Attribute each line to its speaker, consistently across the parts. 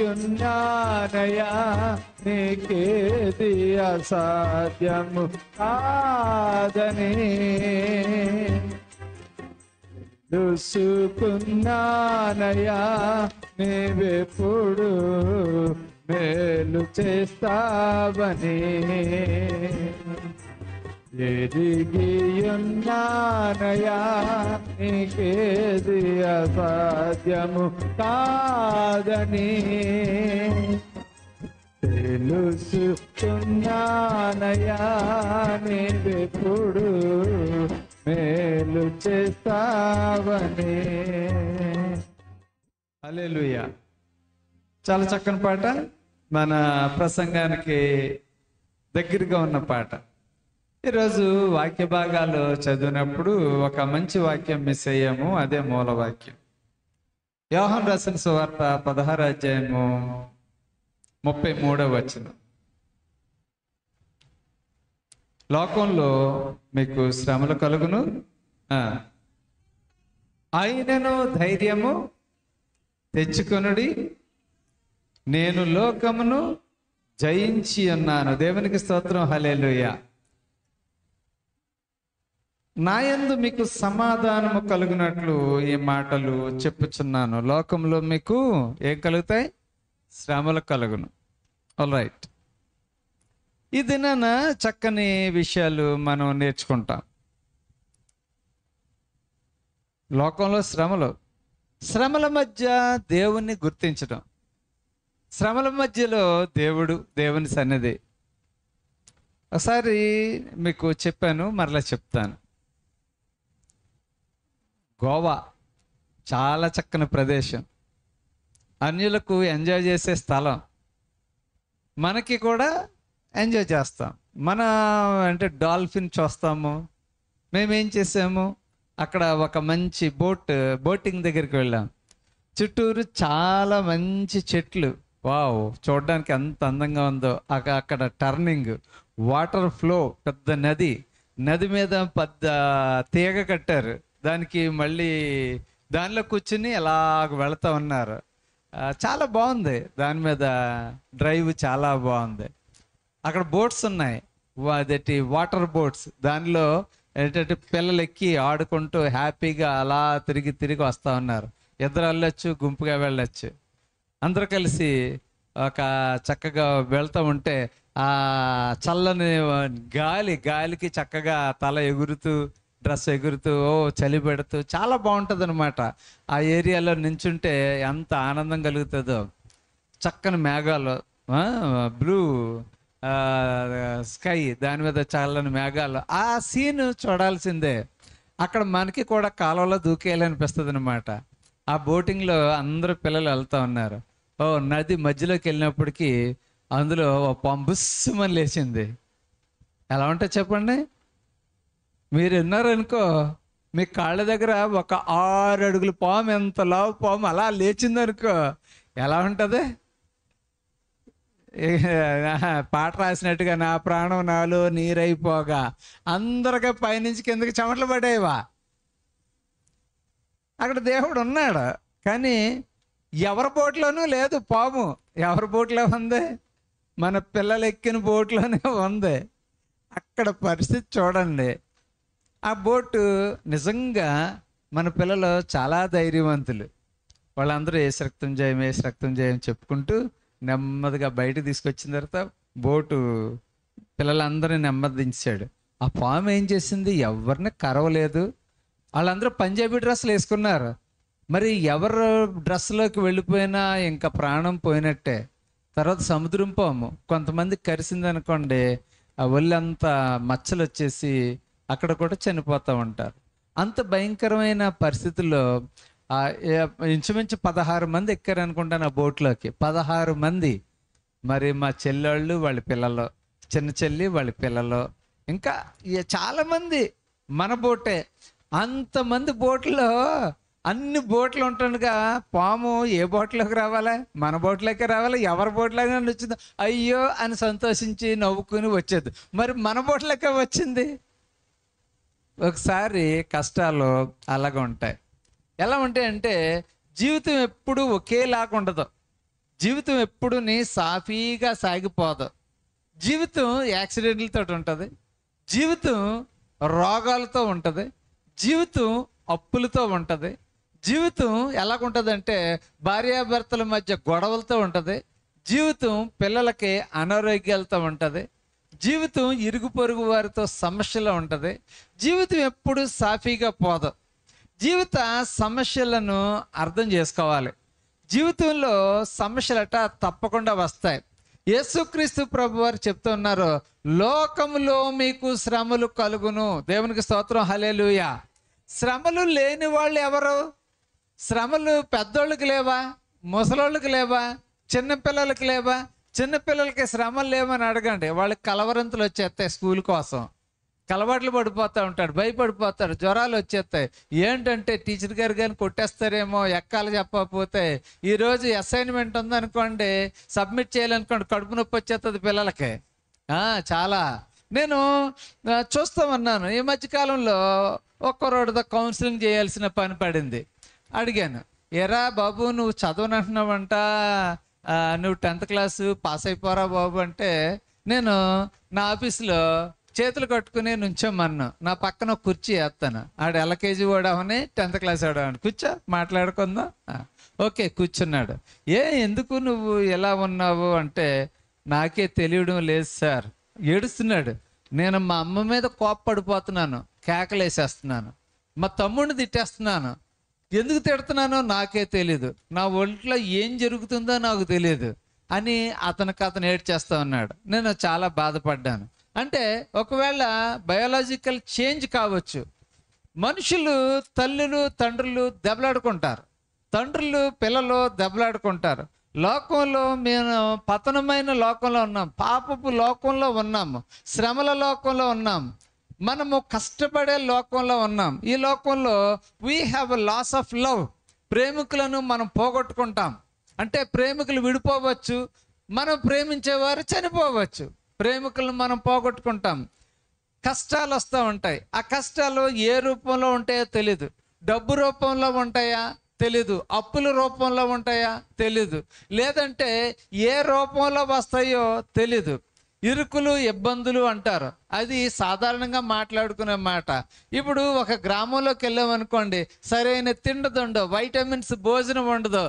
Speaker 1: ఉన్నానయా, నీకేది అసాధ్యము కాదని తెలుసుకున్నానయా, నీవెప్పుడు మేలు చేస్తావని. ఎదిగి ఉన్నానయా, నీకేది అసాధ్యము కాదని తెలుసుకున్నానయా, నీవెప్పుడు మేలు చేస్తావని. హల్లెలూయా. చాలా చక్కని పాట, మన ప్రసంగానికి దగ్గరగా ఉన్న పాట. ఈరోజు వాక్య భాగాలు చదివినప్పుడు ఒక మంచి వాక్యం మిస్ అయ్యాము, అదే మూల వాక్యం. యోహాను రాసిన సువార్త 16వ అధ్యాయము 33వ వచనం. లోకంలో మీకు శ్రమలు కలుగును, అయినను ధైర్యము తెచ్చుకొనుడి, నేను లోకమును జయించి ఉన్నాను. దేవునికి స్తోత్రం. హల్లెలూయా. నాయందు మీకు సమాధానము కలుగునట్లు ఈ మాటలు చెప్పుచున్నాను. లోకంలో మీకు ఏం కలుగుతాయి? శ్రమలు కలుగును. All right. ఈ దినాన చక్కని విషయాలు మనం నేర్చుకుంటాం. లోకంలో శ్రమల మధ్య దేవుణ్ణి గుర్తించడం, శ్రమల మధ్యలో దేవుని సన్నిధి. ఒకసారి మీకు చెప్పాను, మరలా చెప్తాను. గోవా చాలా చక్కని ప్రదేశం, అన్యులకు ఎంజాయ్ చేసే స్థలం, మనకి కూడా ఎంజాయ్ చేస్తాం. మన అంటే డాల్ఫిన్ చూస్తాము. మేమేం చేసాము, అక్కడ ఒక మంచి బోటింగ్ దగ్గరికి వెళ్ళాం. చుట్టూరు చాలా మంచి చెట్లు, వావ్, చూడడానికి ఎంత అందంగా ఉందో. అక్కడ టర్నింగ్, వాటర్ ఫ్లో, పెద్ద నది మీద పెద్ద తీగ కట్టారు. దానికి మళ్ళీ దానిలో కూర్చుని ఎలాగ వెళతా ఉన్నారు. చాలా బాగుంది. దాని మీద డ్రైవ్ చాలా బాగుంది. అక్కడ బోట్స్ ఉన్నాయి, అదేంటి వాటర్ బోట్స్. దానిలో ఏంటంటే పిల్లలు ఎక్కి ఆడుకుంటూ హ్యాపీగా అలా తిరిగి వస్తూ ఉన్నారు. ఇద్దరు వెళ్ళొచ్చు, గుంపుగా వెళ్ళొచ్చు. అందరూ కలిసి ఒక చక్కగా వెళ్తూ ఉంటే ఆ చల్లని గాలికి చక్కగా తల ఎగురుతూ, డ్రెస్ ఎగురుతూ, చలి పెడుతూ చాలా బాగుంటుంది అనమాట. ఆ ఏరియాలో నించుంటే ఎంత ఆనందం కలుగుతుందో. చక్కని మేఘాలు, బ్లూ స్కై, దాని మీద చల్లని మేఘాలు. ఆ సీన్ చూడాల్సిందే. అక్కడ మనకి కూడా కాలంలో దూకేయాలనిపిస్తుంది అనమాట. ఆ బోటింగ్లో అందరూ పిల్లలు వెళ్తూ ఉన్నారు. నది మధ్యలోకి వెళ్ళినప్పటికీ అందులో పంబుస్సుమని లేచింది. ఎలా ఉంటుంది చెప్పండి? మీరు విన్నారనుకో, మీ కాళ్ళ దగ్గర ఒక 6 అడుగుల పాము, ఎంత లావు పాము అలా లేచిందనుకో, ఎలా ఉంటుంది? పాట రాసినట్టుగా నా ప్రాణం నాలో నీరైపోగా అందరికీ పైనుంచి కిందకి చెమటలు పడేవా. అక్కడ దేవుడు ఉన్నాడు, కానీ ఎవరి బోట్లోనూ లేదు పాము. ఎవరి బోట్లో ఉంది? మన పిల్లలు ఎక్కిన బోట్లోనే ఉంది. అక్కడ పరిస్థితి చూడండి. ఆ బోటు నిజంగా మన పిల్లలు చాలా ధైర్యవంతులు. వాళ్ళందరూ ఏసు రక్తం జయం చెప్పుకుంటూ నెమ్మదిగా బయటకు తీసుకొచ్చిన తర్వాత బోటు పిల్లలందరినీ నెమ్మదించాడు. ఆ పాము ఏం చేసింది? ఎవరిని కరవలేదు. వాళ్ళందరూ పంజాబీ డ్రెస్సులు వేసుకున్నారు. మరి ఎవరు డ్రెస్లోకి వెళ్ళిపోయినా ఇంకా ప్రాణం పోయినట్టే. తర్వాత సముద్రం పాము కొంతమంది కరిసింది అనుకోండి, ఆ ఒళ్ళంతా మచ్చలు వచ్చేసి అక్కడ కూడా చనిపోతూ ఉంటారు. అంత భయంకరమైన పరిస్థితుల్లో ఇంచుమించు 16 మంది ఎక్కారనుకుంటాను ఆ బోట్లోకి. 16 మంది. మరి మా చెల్లెళ్ళు, వాళ్ళ పిల్లలు, చిన్న చెల్లి, వాళ్ళ పిల్లలు, ఇంకా చాలామంది మన బోటే. అంతమంది బోట్లో, అన్ని బోట్లు ఉంటుండగా పాము ఏ బోట్లోకి రావాలా? మన బోట్లోకి రావాలి. ఎవరి బోట్లోకి వచ్చిందో అయ్యో అని సంతోషించి నవ్వుకుని వచ్చేది. మరి మన బోట్లోకే వచ్చింది. ఒకసారి కష్టాలు అలాగ ఉంటాయి. ఎలా ఉంటాయంటే జీవితం ఎప్పుడు ఒకేలాగా ఉండదు. జీవితం ఎప్పుడుని సాఫీగా సాగిపోదు. జీవితం యాక్సిడెంట్లతో ఉంటుంది, జీవితం రోగాలతో ఉంటుంది, జీవితం అప్పులతో ఉంటుంది, జీవితం ఎలాగుంటుందంటే భార్యాభర్తల మధ్య గొడవలతో ఉంటుంది, జీవితం పిల్లలకి అనారోగ్యాలతో ఉంటుంది, జీవితం ఇరుగు పొరుగు వారితో సమస్యలు ఉంటుంది. జీవితం ఎప్పుడు సాఫీగా పోదు. జీవిత సమస్యలను అర్థం చేసుకోవాలి. జీవితంలో సమస్యలట తప్పకుండా వస్తాయి. యేసుక్రీస్తు ప్రభు వారు చెప్తున్నారు, లోకములో మీకు శ్రమలు కలుగును. దేవునికి స్తోత్రం, హల్లెలూయా. శ్రమలు లేని వాళ్ళు ఎవరు? శ్రమలు పెద్దోళ్ళకి లేవా? ముసలోళ్ళకి లేవా? చిన్నపిల్లలకి లేవా? చిన్నపిల్లలకి శ్రమలు లేవని అడగండి, వాళ్ళకి కలవరంతులు వచ్చేస్తాయి. స్కూల్ కోసం కలవాట్లు పడిపోతూ ఉంటాడు, భయపడిపోతాడు, జ్వరాలు వచ్చేస్తాయి. ఏంటంటే టీచర్ గారు కానీ కొట్టేస్తారేమో ఎక్కాలు చెప్పకపోతే. ఈరోజు అసైన్మెంట్ ఉందనుకోండి, సబ్మిట్ చేయాలనుకోండి, కడుపు నొప్పి వచ్చేస్తుంది పిల్లలకి. చాలా నేను చూస్తామన్నాను. ఈ మధ్యకాలంలో ఒక్కరోడుతో కౌన్సిలింగ్ చేయాల్సిన పని పడింది. అడిగాను, ఎరా బాబు నువ్వు చదవనంటున్నావంట, నువ్వు 10th క్లాసు పాస్ అయిపోరా బాబు అంటే, నేను నా ఆఫీస్లో చేతులు కట్టుకుని నుంచోమన్నా. నా పక్కన కుర్చీ వేస్తాను. ఆడు LKG వాడవని 10th క్లాస్ వాడవని, కూర్చో మాట్లాడుకుందాం. ఓకే కూర్చున్నాడు. ఎందుకు నువ్వు ఎలా ఉన్నావు అంటే, నాకే తెలియడం లేదు సార్. ఏడుస్తున్నాడు. నేను మా అమ్మ మీద కోప్పడిపోతున్నాను, కేకలేసేస్తున్నాను, మా తమ్ముడిని తిట్టేస్తున్నాను. ఎందుకు తిడుతున్నానో నాకే తెలీదు, నా ఒంట్లో ఏం జరుగుతుందో నాకు తెలియదు అని అతను ఏడ్చేస్తా ఉన్నాడు. నేను చాలా బాధపడ్డాను. అంటే ఒకవేళ బయోలాజికల్ చేంజ్ కావచ్చు. మనుషులు తల్లులు తండ్రులు దెబ్బలాడుకుంటారు, తండ్రులు పిల్లలు దెబ్బలాడుకుంటారు. లోకంలో మేము పతనమైన లోకంలో ఉన్నాం, పాపపు లోకంలో ఉన్నాము, శ్రమల లోకంలో ఉన్నాం, మనము కష్టపడే లోకంలో ఉన్నాం. ఈ లోకంలో we have a loss of love. ప్రేమికులను మనం పోగొట్టుకుంటాం. అంటే ప్రేమికులు విడిపోవచ్చు, మనం ప్రేమించేవారు చనిపోవచ్చు. ప్రేమికులను మనం పోగొట్టుకుంటాం. కష్టాలు వస్తూ ఉంటాయి. ఆ కష్టాలు ఏ రూపంలో ఉంటాయో తెలీదు. డబ్బు రూపంలో ఉంటాయా తెలీదు, అప్పుల రూపంలో ఉంటాయా తెలీదు, లేదంటే ఏ రూపంలో వస్తాయో తెలీదు. ఇరుకులు ఇబ్బందులు అంటారు, అది సాధారణంగా మాట్లాడుకునే మాట. ఇప్పుడు ఒక గ్రామంలోకి వెళ్ళామనుకోండి, సరైన తిండి ఉండదు, వైటమిన్స్ భోజనం ఉండదు,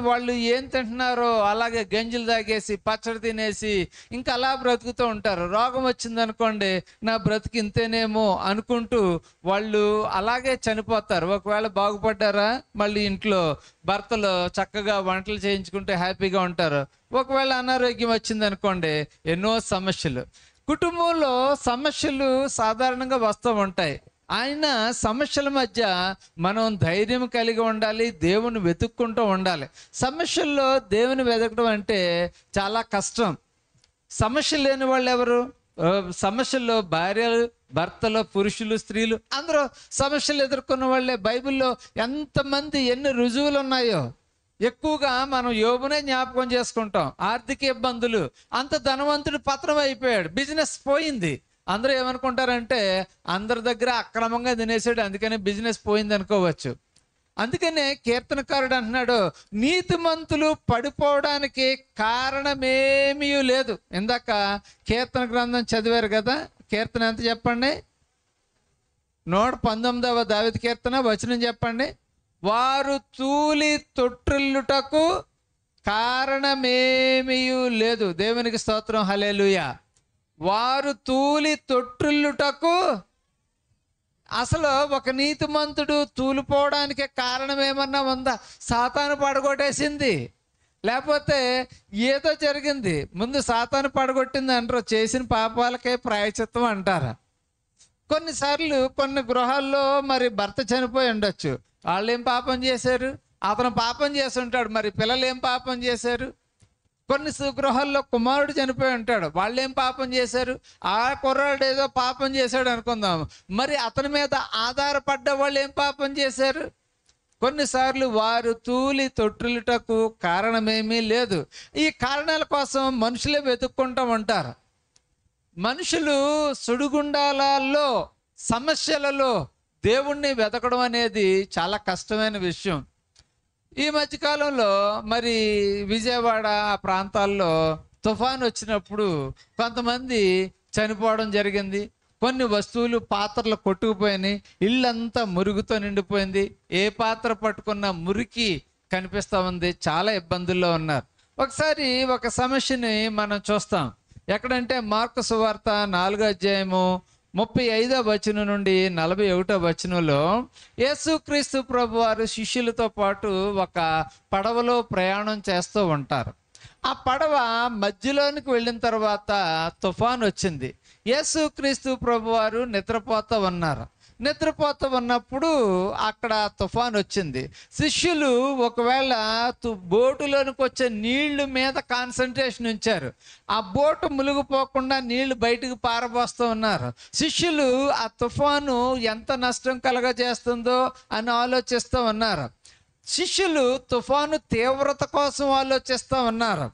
Speaker 1: వాళ్ళు ఏం తింటున్నారో అలాగే గంజులు తాగేసి పచ్చడి తినేసి ఇంకా అలా బ్రతుకుతూ ఉంటారు. రోగం వచ్చిందనుకోండి, నా బ్రతికి ఇంతేనేమో అనుకుంటూ వాళ్ళు అలాగే చనిపోతారు. ఒకవేళ బాగుపడ్డారా, మళ్ళీ ఇంట్లో భర్తలు చక్కగా వంటలు చేయించుకుంటే హ్యాపీగా ఉంటారు. ఒకవేళ అనారోగ్యం వచ్చిందనుకోండి, ఎన్నో సమస్యలు. కుటుంబంలో సమస్యలు సాధారణంగా వస్తూ ఉంటాయి. ఆయన సమస్యల మధ్య మనం ధైర్యం కలిగి ఉండాలి, దేవుని వెతుక్కుంటూ ఉండాలి. సమస్యల్లో దేవుని వెతకడం అంటే చాలా కష్టం. సమస్యలు లేని వాళ్ళు ఎవరు? సమస్యల్లో భార్యలు, భర్తలు, పురుషులు, స్త్రీలు అందరూ సమస్యలు ఎదుర్కొన్న వాళ్ళే. బైబిల్లో ఎంతమంది ఎన్ని రుజువులు ఉన్నాయో. ఎక్కువగా మనం యోబునే జ్ఞాపకం చేసుకుంటాం. ఆర్థిక ఇబ్బందులు, అంత ధనవంతుడు పతనం అయిపోయాడు, బిజినెస్ పోయింది. అందరూ ఏమనుకుంటారంటే అందరి దగ్గర అక్రమంగా తినేసాడు, అందుకని బిజినెస్ పోయింది అనుకోవచ్చు. అందుకనే కీర్తనకారుడు అంటున్నాడు, నీతిమంతులు పడిపోవడానికి కారణమేమీ లేదు. ఇందాక కీర్తన గ్రంథం చదివారు కదా, కీర్తన ఎంత చెప్పండి? 119వ దావీదు కీర్తన వచనం చెప్పండి. వారు తూలి తొట్టిల్లుటకు కారణమేమీ లేదు. దేవునికి స్తోత్రం, హల్లెలూయా. వారు తూలి తొట్టిల్లుటకు, అసలు ఒక నీతిమంతుడు తూలిపోవడానికి కారణం ఏమన్నా ఉందా? సాతాను పడగొట్టేసింది, లేకపోతే ఏదో జరిగింది. ముందు సాతాను పడగొట్టింది అంటారు, చేసిన పాపాలకే ప్రాయశ్చిత్తం అంటారు. కొన్నిసార్లు కొన్ని గృహాల్లో మరి భర్త చనిపోయి ఉండొచ్చు, వాళ్ళు ఏం పాపం చేశారు? అతను పాపం చేసి ఉంటాడు, మరి పిల్లలు ఏం పాపం చేశారు? కొన్ని గృహాల్లో కుమారుడు చనిపోయి ఉంటాడు, వాళ్ళు ఏం పాపం చేశారు? ఆ కుర్రాడు ఏదో పాపం చేశాడు అనుకుందాం, మరి అతని మీద ఆధారపడ్డ వాళ్ళు ఏం పాపం చేశారు? కొన్నిసార్లు వారు తూలి తొట్టిల్లుటకు కారణమేమీ లేదు. ఈ కారణాల కోసం మనుషులే వెతుక్కుంటూ ఉంటారు. మనుషులు సుడిగుండాలలో, సమస్యలలో దేవుణ్ణి వెతకడం అనేది చాలా కష్టమైన విషయం. ఈ మధ్యకాలంలో మరి విజయవాడ ఆ ప్రాంతాల్లో తుఫాన్ వచ్చినప్పుడు కొంతమంది చనిపోవడం జరిగింది. కొన్ని వస్తువులు, పాత్రలు కొట్టుకుపోయినాయి. ఇల్లంతా మురుగుతో నిండిపోయింది. ఏ పాత్ర పట్టుకున్న మురికి కనిపిస్తూ ఉంది. చాలా ఇబ్బందుల్లో ఉన్నారు. ఒకసారి ఒక సమస్యని మనం చూస్తాం. ఎక్కడంటే మార్కు సువార్త 4వ అధ్యాయము 35వ వచనం నుండి 41వ వచనంలో యేసుక్రీస్తు ప్రభు వారు శిష్యులతో పాటు ఒక పడవలో ప్రయాణం చేస్తూ ఉంటారు. ఆ పడవ మధ్యలోనికి వెళ్ళిన తర్వాత తుఫాన్ వచ్చింది. యేసుక్రీస్తు ప్రభు వారు నిద్రపోతూ ఉన్నారు. నిద్రపోతూ ఉన్నప్పుడు అక్కడ తుఫాన్ వచ్చింది. శిష్యులు ఒకవేళ బోటులోనికి వచ్చే నీళ్లు మీద కాన్సన్ట్రేషన్ ఉంచారు. ఆ బోటు మునిగిపోకుండా నీళ్లు బయటకు పారబోస్తూ ఉన్నారు. శిష్యులు ఆ తుఫాను ఎంత నష్టం కలగజేస్తుందో అని ఆలోచిస్తూ ఉన్నారు. శిష్యులు తుఫాను తీవ్రత కోసం ఆలోచిస్తూ ఉన్నారు.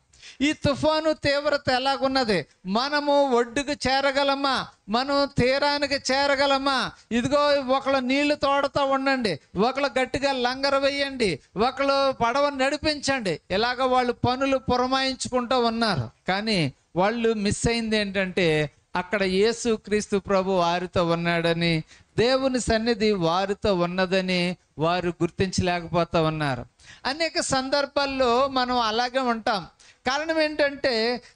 Speaker 1: ఈ తుఫాను తీవ్రత ఎలాగున్నది? మనము ఒడ్డుకు చేరగలమా? మనం తీరానికి చేరగలమా? ఇదిగో ఒకళ్ళు నీళ్లు తోడుతూ ఉండండి, ఒకళ్ళు గట్టిగా లంగర వేయండి, ఒకళ్ళు పడవ నడిపించండి. ఇలాగ వాళ్ళు పనులు పురమాయించుకుంటూ ఉన్నారు. కానీ వాళ్ళు మిస్ అయింది ఏంటంటే అక్కడ యేసుక్రీస్తు ప్రభు వారితో ఉన్నాడని, దేవుని సన్నిధి వారితో ఉన్నదని వారు గుర్తించలేకపోతూ ఉన్నారు. అనేక సందర్భాల్లో మనం అలాగే ఉంటాం. కారణం ఏంటంటే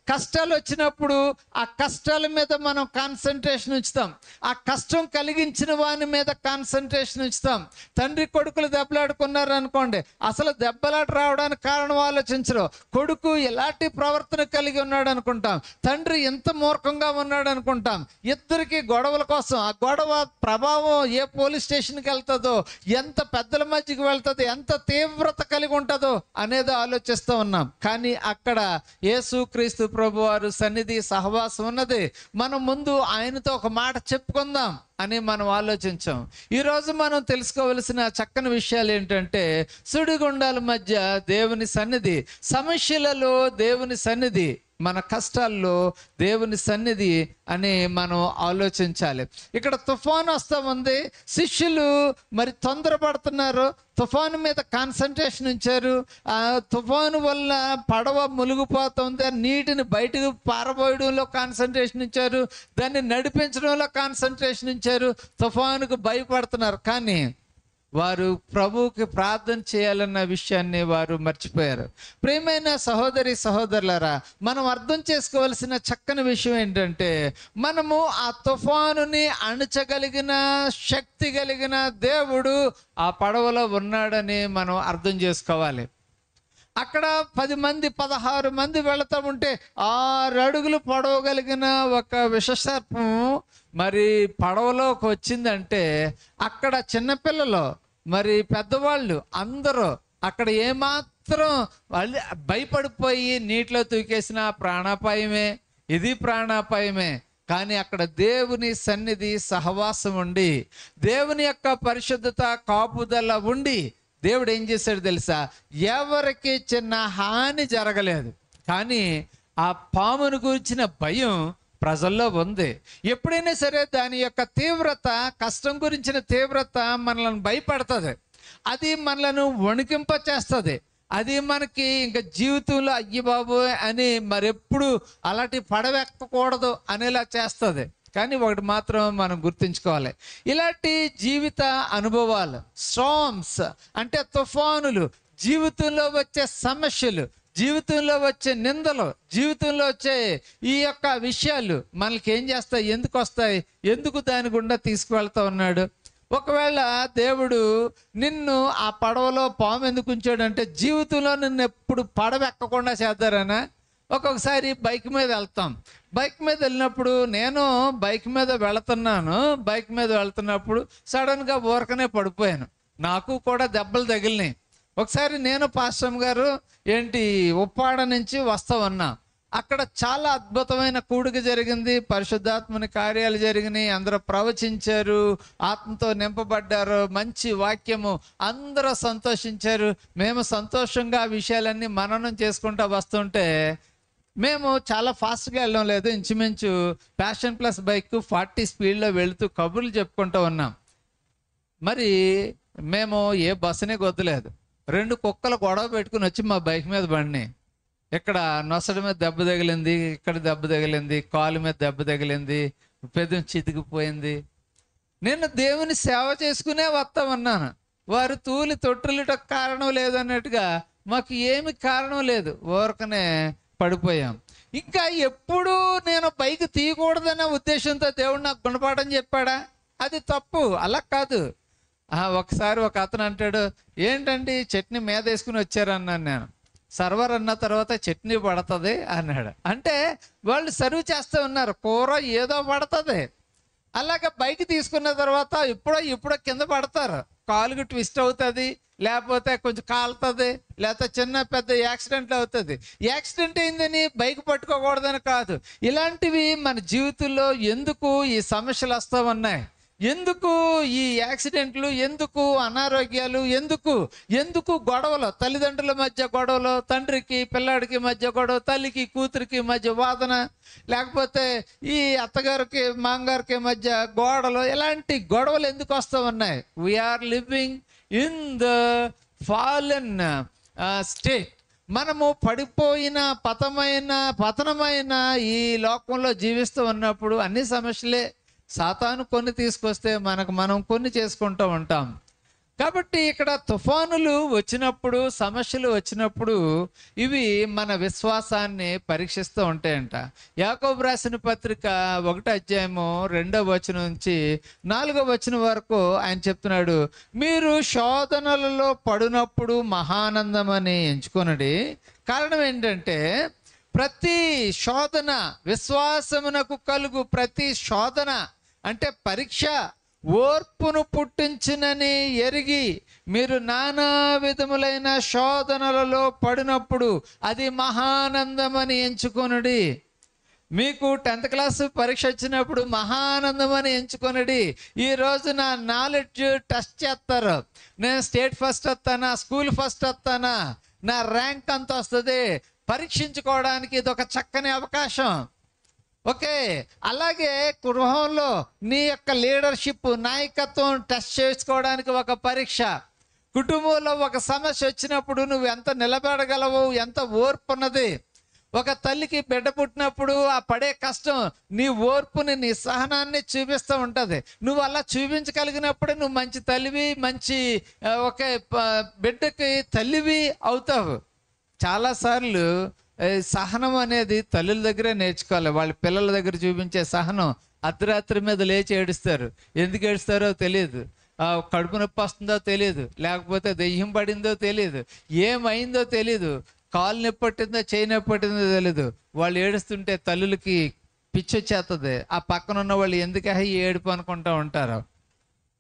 Speaker 1: కష్టాలు వచ్చినప్పుడు ఆ కష్టాల మీద మనం కాన్సన్ట్రేషన్ ఉంచుతాం. ఆ కష్టం కలిగించిన వాని మీద కాన్సన్ట్రేషన్ ఉంచుతాం. తండ్రి కొడుకులు దెబ్బలాడుకున్నారు అనుకోండి, అసలు దెబ్బలాట రావడానికి కారణం ఆలోచించరు. కొడుకు ఎలాంటి ప్రవర్తన కలిగి ఉన్నాడు అనుకుంటాం, తండ్రి ఎంత మూర్ఖంగా ఉన్నాడు అనుకుంటాం. ఇద్దరికి గొడవల కోసం, ఆ గొడవ ప్రభావం ఏ పోలీస్ స్టేషన్కి వెళ్తుందో, ఎంత పెద్దల మధ్యకి వెళ్తుందో, ఎంత తీవ్రత కలిగి ఉంటుందో అనేది ఆలోచిస్తూ ఉన్నాం. కానీ అక్కడ యేసుక్రీస్తు ప్రభు వారు సన్నిధి సహవాసం ఉన్నది. మనం ముందు ఆయనతో ఒక మాట చెప్పుకుందాం అని మనం ఆలోచించాం. ఈరోజు మనం తెలుసుకోవలసిన చక్కని విషయాలు ఏంటంటే సుడిగుండాల మధ్య దేవుని సన్నిధి, సమస్యలలో దేవుని సన్నిధి, మన కష్టాల్లో దేవుని సన్నిధి అని మనం ఆలోచించాలి. ఇక్కడ తుఫాను వస్తూ ఉంది. శిష్యులు మరి తొందరపడుతున్నారు. తుఫాను మీద కాన్సన్ట్రేషన్ ఉంచారు. ఆ తుఫాను వల్ల పడవ మునిగిపోతుంది. నీటిని బయటకు పారబోయడంలో కాన్సన్ట్రేషన్ ఇచ్చారు. దాన్ని నడిపించడంలో కాన్సన్ట్రేషన్ ఇచ్చారు. తుఫానుకు భయపడుతున్నారు. కానీ వారు ప్రభువుకి ప్రార్థన చేయాలన్న విషయాన్ని వారు మర్చిపోయారు. ప్రియమైన సహోదరి సహోదరులారా, మనం అర్థం చేసుకోవాల్సిన చక్కని విషయం ఏంటంటే మనము ఆ తుఫానుని అణచగలిగిన శక్తి కలిగిన దేవుడు ఆ పడవలో ఉన్నాడని మనం అర్థం చేసుకోవాలి. అక్కడ 10 మంది 16 మంది వెళతా ఉంటే 6 అడుగులు పొడవగలిగిన ఒక విషసర్పం మరి పడవలోకి వచ్చిందంటే అక్కడ చిన్నపిల్లలు మరి పెద్దవాళ్ళు అందరూ అక్కడ ఏమాత్రం వాళ్ళు భయపడిపోయి నీటిలో తూకేసిన ప్రాణాపాయమే, ఇది ప్రాణాపాయమే. కానీ అక్కడ దేవుని సన్నిధి సహవాసం ఉండి, దేవుని యొక్క పరిశుద్ధత కాపుదల ఉండి దేవుడు ఏం చేశాడు తెలుసా? ఎవరికి చిన్న హాని జరగలేదు. కానీ ఆ పామును గురించిన భయం ప్రజల్లో ఉంది. ఎప్పుడైనా సరే దాని యొక్క తీవ్రత, కష్టం గురించిన తీవ్రత మనల్ని భయపడుతుంది. అది మనలను వణికింప చేస్తుంది. అది మనకి ఇంకా జీవితంలో అయ్యి బాబు అని మరెప్పుడు అలాంటి పడవెక్కకూడదు అనేలా చేస్తుంది. కానీ ఒకటి మాత్రం మనం గుర్తుంచుకోవాలి, ఇలాంటి జీవిత అనుభవాలు, స్టార్మ్స్ అంటే తుఫానులు, జీవితంలో వచ్చే సమస్యలు, జీవితంలో వచ్చే నిందలు, జీవితంలో వచ్చే ఈ యొక్క విషయాలు మనకి ఏం చేస్తాయి? ఎందుకు వస్తాయి? ఎందుకు దాని గుండా తీసుకువెళ్తా ఉన్నాడు? ఒకవేళ దేవుడు నిన్ను ఆ పడవలో పాము ఎందుకు ఉంచాడంటే జీవితంలో నిన్ను ఎప్పుడు పడవెక్కకుండా చేద్దారనా? ఒక్కొక్కసారి బైక్ మీద వెళ్తాం. బైక్ మీద వెళ్ళినప్పుడు నేను బైక్ మీద వెళ్తున్నప్పుడు సడన్గా ఊరకనే పడిపోయాను. నాకు కూడా దెబ్బలు తగిలినాయి. ఒకసారి నేను పాస్టర్ గారు ఉప్పాడ నుంచి వస్తా ఉన్నా. అక్కడ చాలా అద్భుతమైన కూడిక జరిగింది. పరిశుద్ధాత్మని కార్యాలు జరిగినాయి. అందరూ ప్రవచించారు, ఆత్మతో నింపబడ్డారు, మంచి వాక్యము, అందరూ సంతోషించారు. మేము సంతోషంగా ఆ విషయాలన్నీ మననం చేసుకుంటూ వస్తుంటే మేము చాలా ఫాస్ట్గా వెళ్ళడం లేదు. ఇంచుమించు ప్యాషన్ ప్లస్ బైక్ 40 స్పీడ్లో వెళుతూ కబుర్లు చెప్పుకుంటూ ఉన్నాం. మరి మేము ఏ బస్సునే గొద్దలేదు. 2 కుక్కలు గొడవ పెట్టుకుని వచ్చి మా బైక్ మీద పడినాయి. ఇక్కడ నొసడి మీద దెబ్బ తగిలింది, ఇక్కడ దెబ్బ తగిలింది, కాలు మీద దెబ్బ తగిలింది, పెదం చితికిపోయింది. నేను దేవుని సేవ చేసుకునే వస్తామన్నాను. వారు తూలి తొట్టులుట కారణం లేదన్నట్టుగా మాకు ఏమి కారణం లేదు, ఊరకనే పడిపోయాం. ఇంకా ఎప్పుడు నేను బైక్ తీయకూడదనే ఉద్దేశంతో దేవుడు నాకు గుణపాఠం చెప్పాడా? అది తప్పు. అలా కాదు. ఒకసారి ఒక అతను అంటాడు, ఏంటండి చట్నీ మీద వేసుకుని వచ్చారన్నాను నేను. సర్వర్ అన్న తర్వాత చట్నీ పడుతుంది అన్నాడు. అంటే వాళ్ళు సర్వ్ చేస్తూ ఉన్నారు, కూర ఏదో పడుతుంది. అలాగే బైక్ తీసుకున్న తర్వాత ఇప్పుడో కింద పడతారు, కాలుకి ట్విస్ట్ అవుతుంది, లేకపోతే కొంచెం కాలుతుంది, లేకపోతే చిన్న పెద్ద యాక్సిడెంట్లు అవుతుంది. యాక్సిడెంట్ అయిందని బైక్ పట్టుకోకూడదని కాదు. ఇలాంటివి మన జీవితంలో ఎందుకు ఈ సమస్యలు వస్తూ ఉన్నాయి? ఎందుకు ఈ యాక్సిడెంట్లు? ఎందుకు అనారోగ్యాలు? ఎందుకు గొడవలు? తల్లిదండ్రుల మధ్య గొడవలు, తండ్రికి పిల్లాడికి మధ్య గొడవ, తల్లికి కూతురికి మధ్య వాదన, లేకపోతే ఈ అత్తగారికి మామగారికి మధ్య గోడలు. ఇలాంటి గొడవలు ఎందుకు వస్తూ ఉన్నాయి? We are living in the fallen state. మనము పడిపోయిన పతనమైన ఈ లోకంలో జీవిస్తూ ఉన్నప్పుడు అన్ని సమస్యలే. సాతాను కొన్ని తీసుకొస్తే మనం కొన్ని చేసుకుంటూ ఉంటాం. కాబట్టి ఇక్కడ తుఫానులు వచ్చినప్పుడు, సమస్యలు వచ్చినప్పుడు ఇవి మన విశ్వాసాన్ని పరీక్షిస్తూ ఉంటాయంట. యాకోబు రాసిన పత్రిక 1వ అధ్యాయము 2వ వచనం నుంచి 4వ వచనం వరకు ఆయన చెప్తున్నాడు, మీరు శోధనలలో పడినప్పుడు మహానందమని ఎంచుకొనడి. కారణం ఏంటంటే ప్రతి శోధన, విశ్వాసమునకు కలుగు ప్రతి శోధన అంటే పరీక్ష ఓర్పును పుట్టించునని ఎరిగి మీరు నానా విధములైన శోధనలలో పడినప్పుడు అది మహానందమని ఎంచుకొనుడి. మీకు 10th క్లాస్ పరీక్ష వచ్చినప్పుడు మహానందమని ఎంచుకొనుడి. ఈ రోజు నా నాలెడ్జ్ టెస్ట్ చేస్తారు. నేను స్టేట్ ఫస్ట్ వస్తానా, స్కూల్ ఫస్ట్ వస్తానా, నా ర్యాంక్ అంత వస్తుంది, పరీక్షించుకోవడానికి ఇది ఒక చక్కని అవకాశం. ఓకే, అలాగే గృహంలో నీ యొక్క లీడర్షిప్, నాయకత్వం టెస్ట్ చేసుకోవడానికి ఒక పరీక్ష. కుటుంబంలో ఒక సమస్య వచ్చినప్పుడు నువ్వు ఎంత నిలబడగలవు, ఎంత ఓర్పు ఉన్నది. ఒక తల్లికి బిడ్డ పుట్టినప్పుడు ఆ పడే కష్టం నీ ఓర్పుని, నీ సహనాన్ని చూపిస్తూ ఉంటుంది. నువ్వు అలా చూపించగలిగినప్పుడే నువ్వు మంచి తల్లివి, మంచి ఒక బిడ్డకి తల్లివి అవుతావు. చాలాసార్లు సహనం అనేది తల్లుల దగ్గరే నేర్చుకోవాలి. వాళ్ళ పిల్లల దగ్గర చూపించే సహనం. అర్ధరాత్రి మీద లేచి ఏడుస్తారు. ఎందుకు ఏడుస్తారో తెలియదు, కడుపు నొప్పి వస్తుందో తెలియదు, లేకపోతే దెయ్యం పడిందో తెలియదు, ఏమైందో తెలియదు, కాలు నొప్పి పట్టిందో చేయి నొప్పి పట్టిందో తెలియదు. వాళ్ళు ఏడుస్తుంటే తల్లులకి పిచ్చొచ్చేస్తుంది. ఆ పక్కన ఉన్న వాళ్ళు ఎందుకు ఏడుపు అనుకుంటూ ఉంటారు.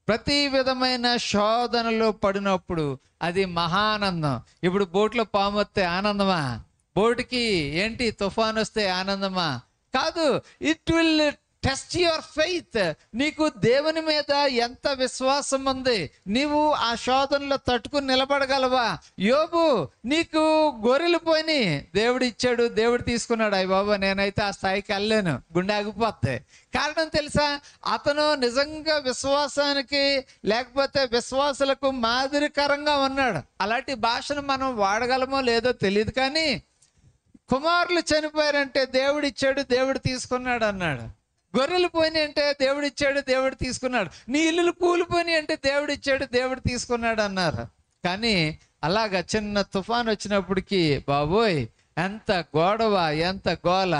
Speaker 1: ప్రతి విధమైన శోధనలో పడినప్పుడు అది మహానందం. ఇప్పుడు బోట్లో పాము వస్తే ఆనందమా? బోటుకి ఏంటి తుఫాన్ వస్తే ఆనందమా? కాదు. It will test your faith. నీకు దేవుని మీద ఎంత విశ్వాసం ఉంది, నీవు ఆ శోధనలో తట్టుకుని నిలబడగలవా? యోబు, నీకు గొర్రెలు పోయినాయి, దేవుడు ఇచ్చాడు, దేవుడు తీసుకున్నాడు. అయ్య బాబా, నేనైతే ఆ స్థాయికి వెళ్ళలేను, గుండె ఆగిపోతే. కారణం తెలుసా? అతను నిజంగా విశ్వాసానికి లేకపోతే విశ్వాసులకు మాదిరికరంగా ఉన్నాడు. అలాంటి భాషను మనం వాడగలమో లేదో తెలియదు, కానీ కుమారులు చనిపోయారంటే దేవుడు ఇచ్చాడు, దేవుడు తీసుకున్నాడు అన్నాడు. గొర్రెలు పోయినాయి అంటే దేవుడు ఇచ్చాడు, దేవుడు తీసుకున్నాడు. నీ ఇల్లులు కూలిపోయినాయి అంటే దేవుడు ఇచ్చాడు, దేవుడు తీసుకున్నాడు అన్నారు. కానీ అలాగా చిన్న తుఫాన్ వచ్చినప్పటికీ బాబోయ్ ఎంత గొడవ, ఎంత గోల,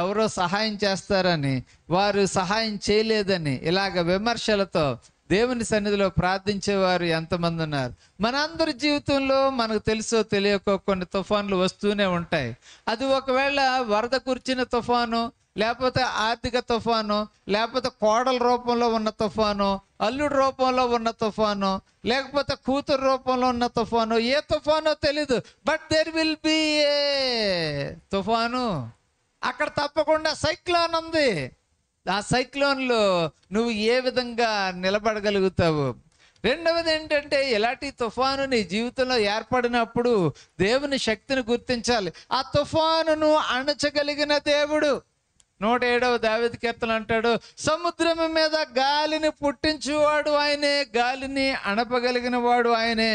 Speaker 1: ఎవరో సహాయం చేస్తారని వారు సహాయం చేయలేదని ఇలాగ విమర్శలతో దేవుని సన్నిధిలో ప్రార్థించేవారు ఎంతమంది ఉన్నారు. మనందరి జీవితంలో మనకు తెలుసో తెలియకో కొన్ని తుఫాన్లు వస్తూనే ఉంటాయి. అది ఒకవేళ వరద కురిచిన తుఫాను, లేకపోతే ఆర్థిక తుఫాను, లేకపోతే కోడల రూపంలో ఉన్న తుఫాను, అల్లుడు రూపంలో ఉన్న తుఫాను, లేకపోతే కూతురు రూపంలో ఉన్న తుఫాను, ఏ తుఫానో తెలీదు. బట్ దేర్ విల్ బి ఏ తుఫాను. అక్కడ తప్పకుండా సైక్లోన్ ఉంది. ఆ సైక్లోన్లో నువ్వు ఏ విధంగా నిలబడగలుగుతావు? రెండవది ఏంటంటే, ఇలాంటి తుఫాను నీ జీవితంలో ఏర్పడినప్పుడు దేవుని శక్తిని గుర్తించాలి. ఆ తుఫానును అణచగలిగిన దేవుడు. 107వ దావీదు కీర్తన అంటాడు, సముద్రం మీద గాలిని పుట్టించువాడు ఆయనే, గాలిని అణపగలిగిన వాడు ఆయనే.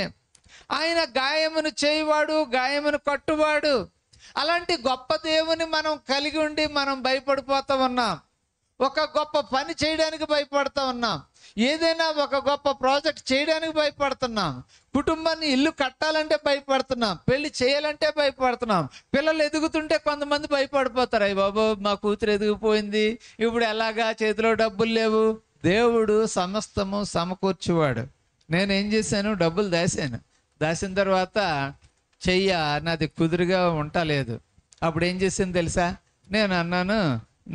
Speaker 1: ఆయన గాయమును చేయువాడు, గాయమును కట్టువాడు. అలాంటి గొప్ప దేవుని మనం కలిగి ఉండి మనం భయపడిపోతూ ఉన్నాం. ఒక గొప్ప పని చేయడానికి భయపడుతూ ఉన్నాం. ఏదైనా ఒక గొప్ప ప్రాజెక్ట్ చేయడానికి భయపడుతున్నాం. కుటుంబాన్ని ఇల్లు కట్టాలంటే భయపడుతున్నాం. పెళ్లి చేయాలంటే భయపడుతున్నాం. పిల్లలు ఎదుగుతుంటే కొంతమంది భయపడిపోతారు. అయ్య బాబు, మా కూతురు ఎదిగిపోయింది, ఇప్పుడు ఎలాగా, చేతిలో డబ్బులు లేవు. దేవుడు సమస్తము సమకూర్చువాడు. నేనేం చేశాను, డబ్బులు దాచిన తర్వాత నాది కుదురుగా ఉండలేదు. అప్పుడు ఏం చేసింది తెలుసా? నేను అన్నాను,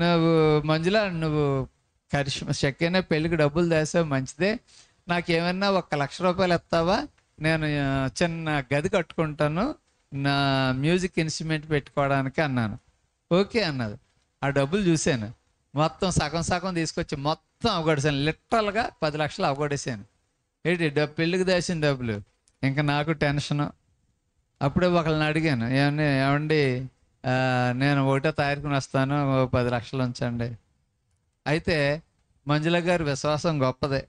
Speaker 1: నువ్వు మంజుల, నువ్వు శక్కైనా పెళ్ళికి డబ్బులు దాసావు, మంచిదే. నాకేమన్నా 1,00,000 రూపాయలు ఇస్తావా? నేను చిన్న గది కట్టుకుంటాను, నా మ్యూజిక్ ఇన్స్ట్రుమెంట్ పెట్టుకోవడానికి అన్నాను. ఓకే అన్నది. ఆ డబ్బులు చూశాను, మొత్తం సగం సగం తీసుకొచ్చి మొత్తం అవగొడేసాను. లిటరల్గా 10 లక్షలు అవగొడేసాను. ఏంటి పెళ్ళికి దాసిన డబ్బులు. ఇంకా నాకు టెన్షను. అప్పుడే ఒకళ్ళని అడిగాను, ఏమండి నేను 1వ తారీఖున వస్తాను, 10 లక్షలు ఉంచండి. అయితే మంజుల గారి విశ్వాసం గొప్పదే.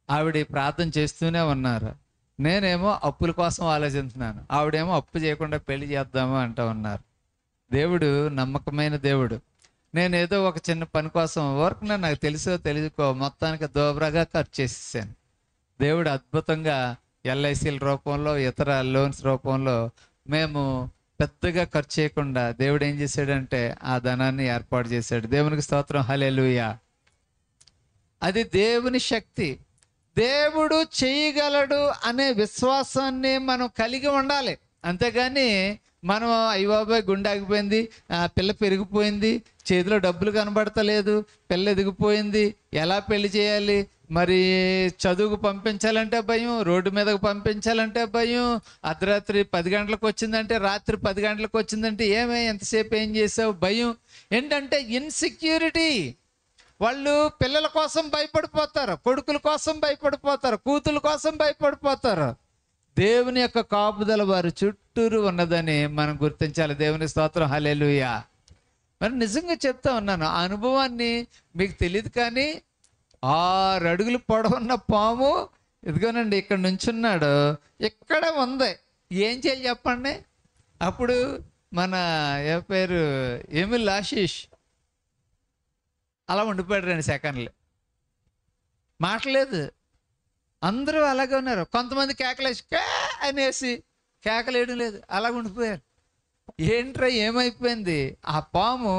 Speaker 1: ఆవిడ ప్రార్థన చేస్తూనే ఉన్నారు. నేనేమో అప్పుల కోసం ఆలోచిస్తున్నాను, ఆవిడేమో అప్పు చేయకుండా పెళ్లి చేద్దాము అంటూ ఉన్నారు. దేవుడు నమ్మకమైన దేవుడు. నేను ఏదో ఒక చిన్న పని కోసం వర్క్ నాకు తెలుసుకో మొత్తానికి దోబరాగా ఖర్చు చేసేసాను. దేవుడు అద్భుతంగా ఎల్ఐసీల రూపంలో, ఇతర లోన్స్ రూపంలో మేము పెద్దగా ఖర్చు చేయకుండా దేవుడు ఏం చేశాడంటే ఆ ధనాన్ని ఏర్పాటు చేశాడు. దేవునికి స్తోత్రం, హల్లెలూయా. అది దేవుని శక్తి. దేవుడు చేయగలడు అనే విశ్వాసాన్ని మనం కలిగి ఉండాలి. అంతేగాని మనం అయ్య బాబాయ్ గుండె ఆగిపోయింది, పిల్ల పెరిగిపోయింది, చేతిలో డబ్బులు కనబడతలేదు, పిల్ల ఎదిగిపోయింది, ఎలా పెళ్లి చేయాలి, మరి చదువుకు పంపించాలంటే భయం, రోడ్డు మీదకు పంపించాలంటే భయం, అర్ధరాత్రి 10 గంటలకు వచ్చిందంటే, రాత్రి 10 గంటలకు వచ్చిందంటే ఎంతసేపు ఏం చేసావు, భయం. ఏంటంటే ఇన్సెక్యూరిటీ. వాళ్ళు పిల్లల కోసం భయపడిపోతారు, కొడుకుల కోసం భయపడిపోతారు, కూతుల కోసం భయపడిపోతారు. దేవుని యొక్క కాపుదల వారి చుట్టూరు ఉన్నదని మనం గుర్తించాలి. దేవుని స్తోత్రం, హల్లెలూయా. మరి నిజంగా చెప్తా ఉన్నాను, ఆ అనుభవాన్ని మీకు తెలియదు. కానీ 6 అడుగులు పొడవున్న పాము, ఇదిగోనండి ఇక్కడ నుంచున్నాడు, ఇక్కడ ఉంది. ఏం చేయాలి చెప్పండి? అప్పుడు మన పేరు ఎమిల్ ఆశీష్ అలా ఉండిపోయాడు 2 సెకండ్లు, మాటలేదు. అందరూ అలాగే ఉన్నారు. కొంతమంది కేకలేసి అనేసి కేకలేయడం లేదు, అలాగ ఉండిపోయారు. ఏంట్రా ఏమైపోయింది? ఆ పాము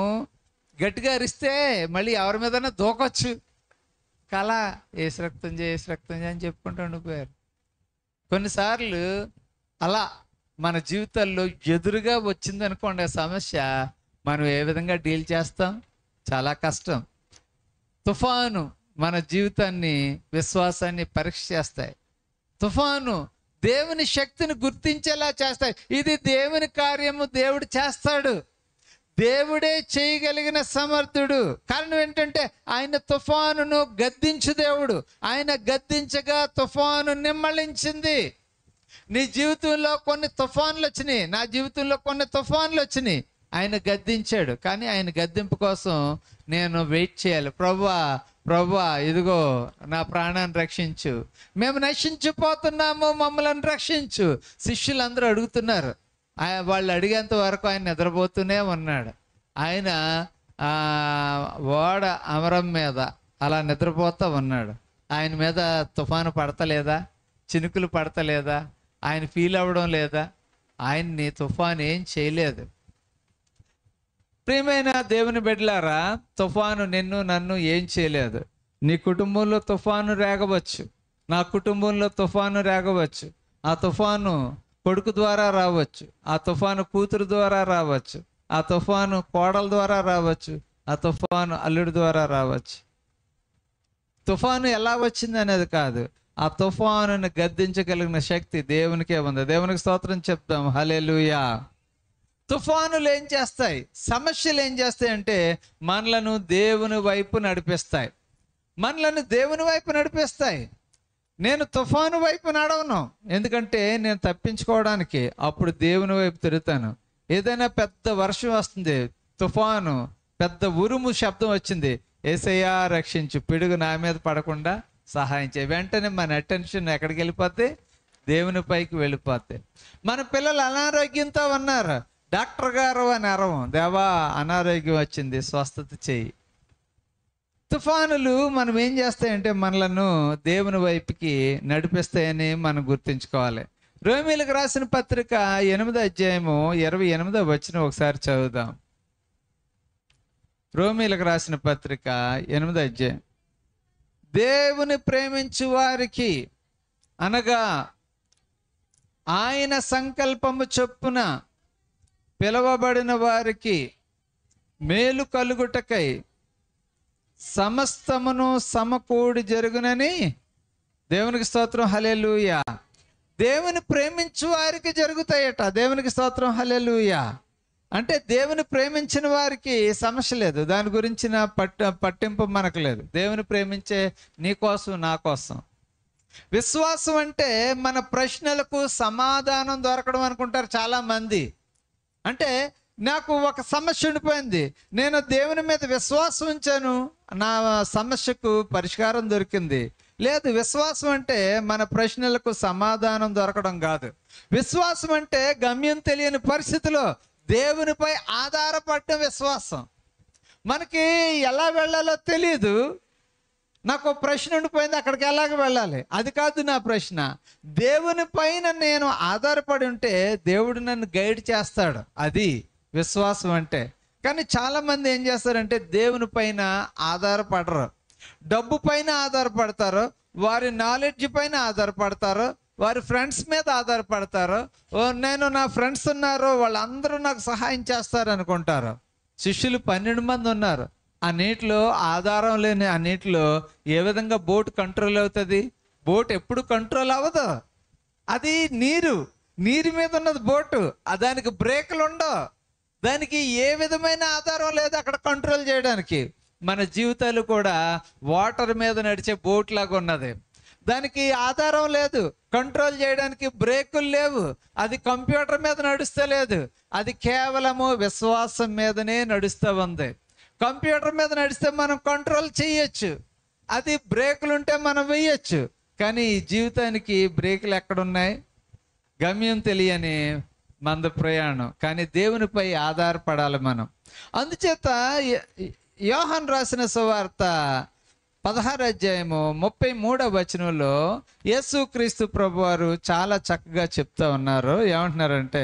Speaker 1: గట్టిగా అరిస్తే మళ్ళీ ఎవరి మీదైనా దూకొచ్చు, కళ ఏసు రక్తం చేయి అని చెప్పుకుంటూ ఉండిపోయారు. కొన్నిసార్లు అలా మన జీవితాల్లో ఎదురుగా వచ్చిందనుకోండి సమస్య, మనం ఏ విధంగా డీల్ చేస్తాం? చాలా కష్టం. తుఫాను మన జీవితాన్ని, విశ్వాసాన్ని పరీక్ష చేస్తాయి. తుఫాను దేవుని శక్తిని గుర్తించేలా చేస్తాయి. ఇది దేవుని కార్యము, దేవుడు చేస్తాడు, దేవుడే చేయగలిగిన సమర్థుడు. కారణం ఏంటంటే ఆయన తుఫానును గద్దించు దేవుడు. ఆయన గద్దించగా తుఫాను నిమ్మళించింది. నీ జీవితంలో కొన్ని తుఫాన్లు వచ్చినాయి, నా జీవితంలో కొన్ని తుఫాన్లు వచ్చినాయి. ఆయన గద్దించాడు, కానీ ఆయన గద్దింపు కోసం నేను వెయిట్ చేయాలి. ప్రభువా ఇదిగో నా ప్రాణాన్ని రక్షించు, మేము నశించిపోతున్నాము, మమ్మల్ని రక్షించు. శిష్యులందరూ అడుగుతున్నారు. వాళ్ళు అడిగేంత వరకు ఆయన నిద్రపోతూనే ఉన్నాడు. ఆయన ఓడ అమరం మీద అలా నిద్రపోతూ ఉన్నాడు. ఆయన మీద తుఫాను పడతలేదా, చినుకులు పడతలేదా, ఆయన ఫీల్ అవ్వడం లేదా? ఆయన్ని తుఫాను ఏం చేయలేదు. ప్రియమైన దేవుని బిడ్డలారా, తుఫాను నిన్ను నన్ను ఏం చేయలేదు. నీ కుటుంబంలో తుఫాను రేగవచ్చు, నా కుటుంబంలో తుఫాను రేగవచ్చు. ఆ తుఫాను కొడుకు ద్వారా రావచ్చు, ఆ తుఫాను కూతురు ద్వారా రావచ్చు, ఆ తుఫాను కోడల ద్వారా రావచ్చు, ఆ తుఫాను అల్లుడి ద్వారా రావచ్చు. తుఫాను ఎలా వచ్చింది అనేది కాదు, ఆ తుఫానుని గద్దించగలిగిన శక్తి దేవునికే ఉంది. దేవునికి స్తోత్రం చెప్తాం, హల్లెలూయా. తుఫానులు ఏం చేస్తాయి, సమస్యలు ఏం చేస్తాయి అంటే మనలను దేవుని వైపు నడిపిస్తాయి. నేను తుఫాను వైపు నడవను, ఎందుకంటే నేను తప్పించుకోవడానికి అప్పుడు దేవుని వైపు తిరుగుతాను. ఏదైనా పెద్ద వర్షం వస్తుంది, తుఫాను, పెద్ద ఉరుము శబ్దం వచ్చింది, యేసయ్యా రక్షించు, పిడుగు నా మీద పడకుండా సహాయం చేయి. వెంటనే మన అటెన్షన్ ఎక్కడికి వెళ్ళిపోతే దేవుని పైకి వెళ్ళిపోతాయి. మన పిల్లలు అనారోగ్యంతో ఉన్నారు, డాక్టర్ గారు అని అరవం, దేవా అనారోగ్యం వచ్చింది స్వస్థత చేయి. తుఫానులు మనం ఏం చేస్తాయంటే మనలను దేవుని వైపుకి నడిపిస్తాయని మనం గుర్తుంచుకోవాలి. రోమీయులకు రాసిన పత్రిక 8వ అధ్యాయము 28వ వచనం ఒకసారి చదువుదాం. రోమీయులకు రాసిన పత్రిక 8వ అధ్యాయం. దేవుని ప్రేమించు వారికి అనగా ఆయన సంకల్పము చొప్పున పిలువబడిన వారికి మేలు కలుగుటకై సమస్తమును సమకూడి జరుగునని దేవునికి స్తోత్రం, హల్లెలూయా. దేవుని ప్రేమించు వారికి జరుగుతాయట. దేవునికి స్తోత్రం, హల్లెలూయా. అంటే దేవుని ప్రేమించిన వారికి సమస్య లేదు, దాని గురించిన పట్టింపు మనకు లేదు. దేవుని ప్రేమించే నీ కోసం నా కోసం. విశ్వాసం అంటే మన ప్రశ్నలకు సమాధానం దొరకడం అనుకుంటారు చాలామంది. అంటే నాకు ఒక సమస్య ఉండిపోయింది, నేను దేవుని మీద విశ్వాసం ఉంచాను, నా సమస్యకు పరిష్కారం దొరికింది. లేదు, విశ్వాసం అంటే మన ప్రశ్నలకు సమాధానం దొరకడం కాదు. విశ్వాసం అంటే గమ్యం తెలియని పరిస్థితిలో దేవునిపై ఆధారపడడం విశ్వాసం. మనకి ఎలా వెళ్ళాలో తెలియదు, నాకు ప్రశ్న ఉండిపోయింది, అక్కడికి ఎలాగ వెళ్ళాలి, అది కాదు నా ప్రశ్న. దేవుని పైన నేను ఆధారపడి ఉంటే దేవుడు నన్ను గైడ్ చేస్తాడు, అది విశ్వాసం అంటే. కానీ చాలామంది ఏం చేస్తారంటే దేవుని పైన ఆధారపడరు, డబ్బు పైన ఆధారపడతారు, వారి నాలెడ్జ్ పైన ఆధారపడతారు, వారి ఫ్రెండ్స్ మీద ఆధారపడతారు. నేను నా ఫ్రెండ్స్ ఉన్నారు, వాళ్ళందరూ నాకు సహాయం చేస్తారు అనుకుంటారు. శిష్యులు 12 మంది ఉన్నారు. ఆ నీటిలో ఆధారం లేని ఆ నీటిలో ఏ విధంగా బోట్ కంట్రోల్ అవుతుంది? బోట్ ఎప్పుడు కంట్రోల్ అవ్వదు. అది నీరు మీద ఉన్నది బోటు, దానికి బ్రేకులు ఉండవు, దానికి ఏ విధమైన ఆధారం లేదు అక్కడ కంట్రోల్ చేయడానికి. మన జీవితాలు కూడా వాటర్ మీద నడిచే బోట్ లాగా ఉన్నది, దానికి ఆధారం లేదు, కంట్రోల్ చేయడానికి బ్రేకులు లేవు, అది కంప్యూటర్ మీద నడుస్తలేదు, అది కేవలము విశ్వాసం మీదనే నడుస్తూ ఉంది. కంప్యూటర్ మీద నడిస్తే మనం కంట్రోల్ చేయొచ్చు, అది బ్రేకులు ఉంటే మనం వేయచ్చు. కానీ ఈ జీవితానికి బ్రేకులు ఎక్కడున్నాయి? గమ్యం తెలియని మంద ప్రయాణం. కానీ దేవునిపై ఆధారపడాలి మనం. అందుచేత యోహాను రాసిన సువార్త 16వ అధ్యాయము 33వ వచనంలో యేసుక్రీస్తు ప్రభువారు చాలా చక్కగా చెప్తా ఉన్నారు. ఏమంటున్నారంటే,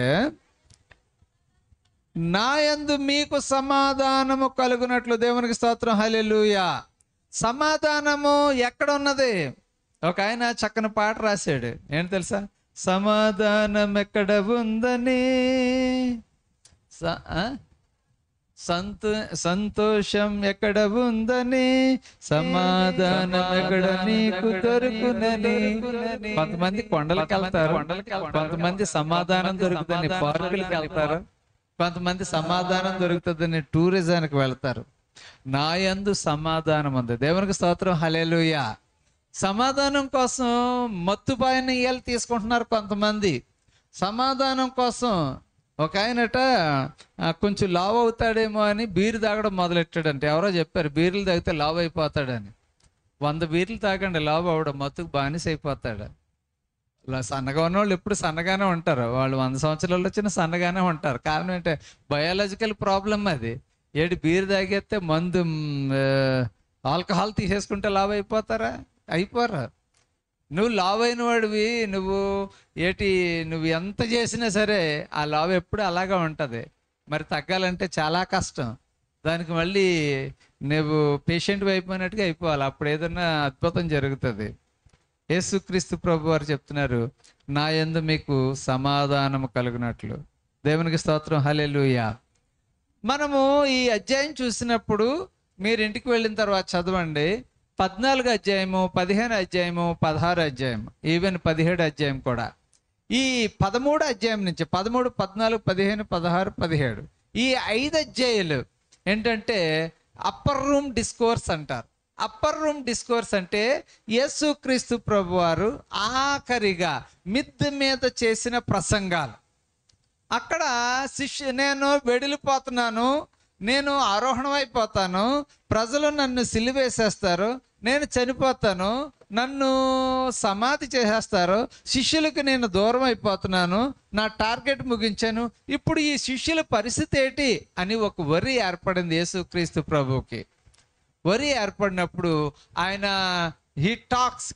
Speaker 1: నా యందు మీకు సమాధానము కలుగునట్లు. దేవునికి స్తోత్రం, హల్లెలూయా. సమాధానము ఎక్కడ ఉన్నది? ఒక ఆయన చక్కని పాట రాశాడు, ఏంటి తెలుసా? సమాధానం ఎక్కడ ఉందని, సంతోషం ఎక్కడ ఉందని, సమాధానం ఎక్కడ నీకు దొరుకునని. కొంతమంది కొండలకు వెళ్తారు, కొంతమంది సమాధానం దొరుకుతుందని పార్కులకు వెళ్తారు, కొంతమంది సమాధానం దొరుకుతుందని టూరిజానికి వెళ్తారు. నా యందు సమాధానం ఉంది. దేవునికి స్తోత్రం, హల్లెలూయా. సమాధానం కోసం మత్తు పానీయాలు తీసుకుంటున్నారు కొంతమంది. సమాధానం కోసం ఒక ఆయనట కొంచెం లావ్ అవుతాడేమో అని బీరు తాగడం మొదలెట్టాడంటే, ఎవరో చెప్పారు బీర్లు తాగితే లావ్ అయిపోతాడని. 100 బీర్లు తాగండి, లావ్ అవ్వడం, మత్తుకు బానిస అయిపోతాడు. ఇలా సన్నగా ఉన్నవాళ్ళు ఎప్పుడు సన్నగానే ఉంటారు, వాళ్ళు 100 సంవత్సరాలు వచ్చినా సన్నగానే ఉంటారు. కారణం ఏంటంటే బయాలజికల్ ప్రాబ్లం అది. బీరు తాగేస్తే మందు ఆల్కహాల్ తీసేసుకుంటే లావ్ అయిపోతారా? అయిపోరా. నువ్వు లావ్ అయిన వాడివి, నువ్వు ఎంత చేసినా సరే ఆ లావ్ ఎప్పుడు అలాగా ఉంటుంది. మరి తగ్గాలంటే చాలా కష్టం. దానికి మళ్ళీ నువ్వు పేషెంట్ అయిపోయినట్టుగా అయిపోవాలి, అప్పుడు ఏదైనా అద్భుతం జరుగుతుంది. యేసుక్రీస్తు ప్రభు వారు చెప్తున్నారు, నా యందు మీకు సమాధానము కలుగునట్లు. దేవునికి స్తోత్రం, హల్లెలూయా. మనము ఈ అధ్యాయం చూసినప్పుడు మీరు ఇంటికి వెళ్ళిన తర్వాత చదవండి. 14వ అధ్యాయము, 15వ అధ్యాయము, 16వ అధ్యాయం, ఈవెన్ 17వ అధ్యాయం కూడా. ఈ 13వ అధ్యాయం నుంచి 13, 14, 15, 16, 17 ఈ 5 అధ్యాయాలు ఏంటంటే అప్పర్ రూమ్ డిస్కోర్స్ అంటారు. అప్పర్ రూమ్ డిస్కోర్స్ అంటే యేసుక్రీస్తు ప్రభువారు ఆఖరిగా మిద్దె మీద చేసిన ప్రసంగాలు. అక్కడ నేను వెడిలిపోతున్నాను, నేను ఆరోహణం అయిపోతాను, ప్రజలు నన్ను సిలువేసేస్తారు, నేను చనిపోతాను, నన్ను సమాధి చేసేస్తారు, శిష్యులకు నేను దూరం అయిపోతున్నాను, నా టార్గెట్ ముగించాను, ఇప్పుడు ఈ శిష్యుల పరిస్థితి ఏంటి అని ఒక వరి ఏర్పడింది యేసుక్రీస్తు ప్రభువుకి. వరి ఏర్పడినప్పుడు ఆయన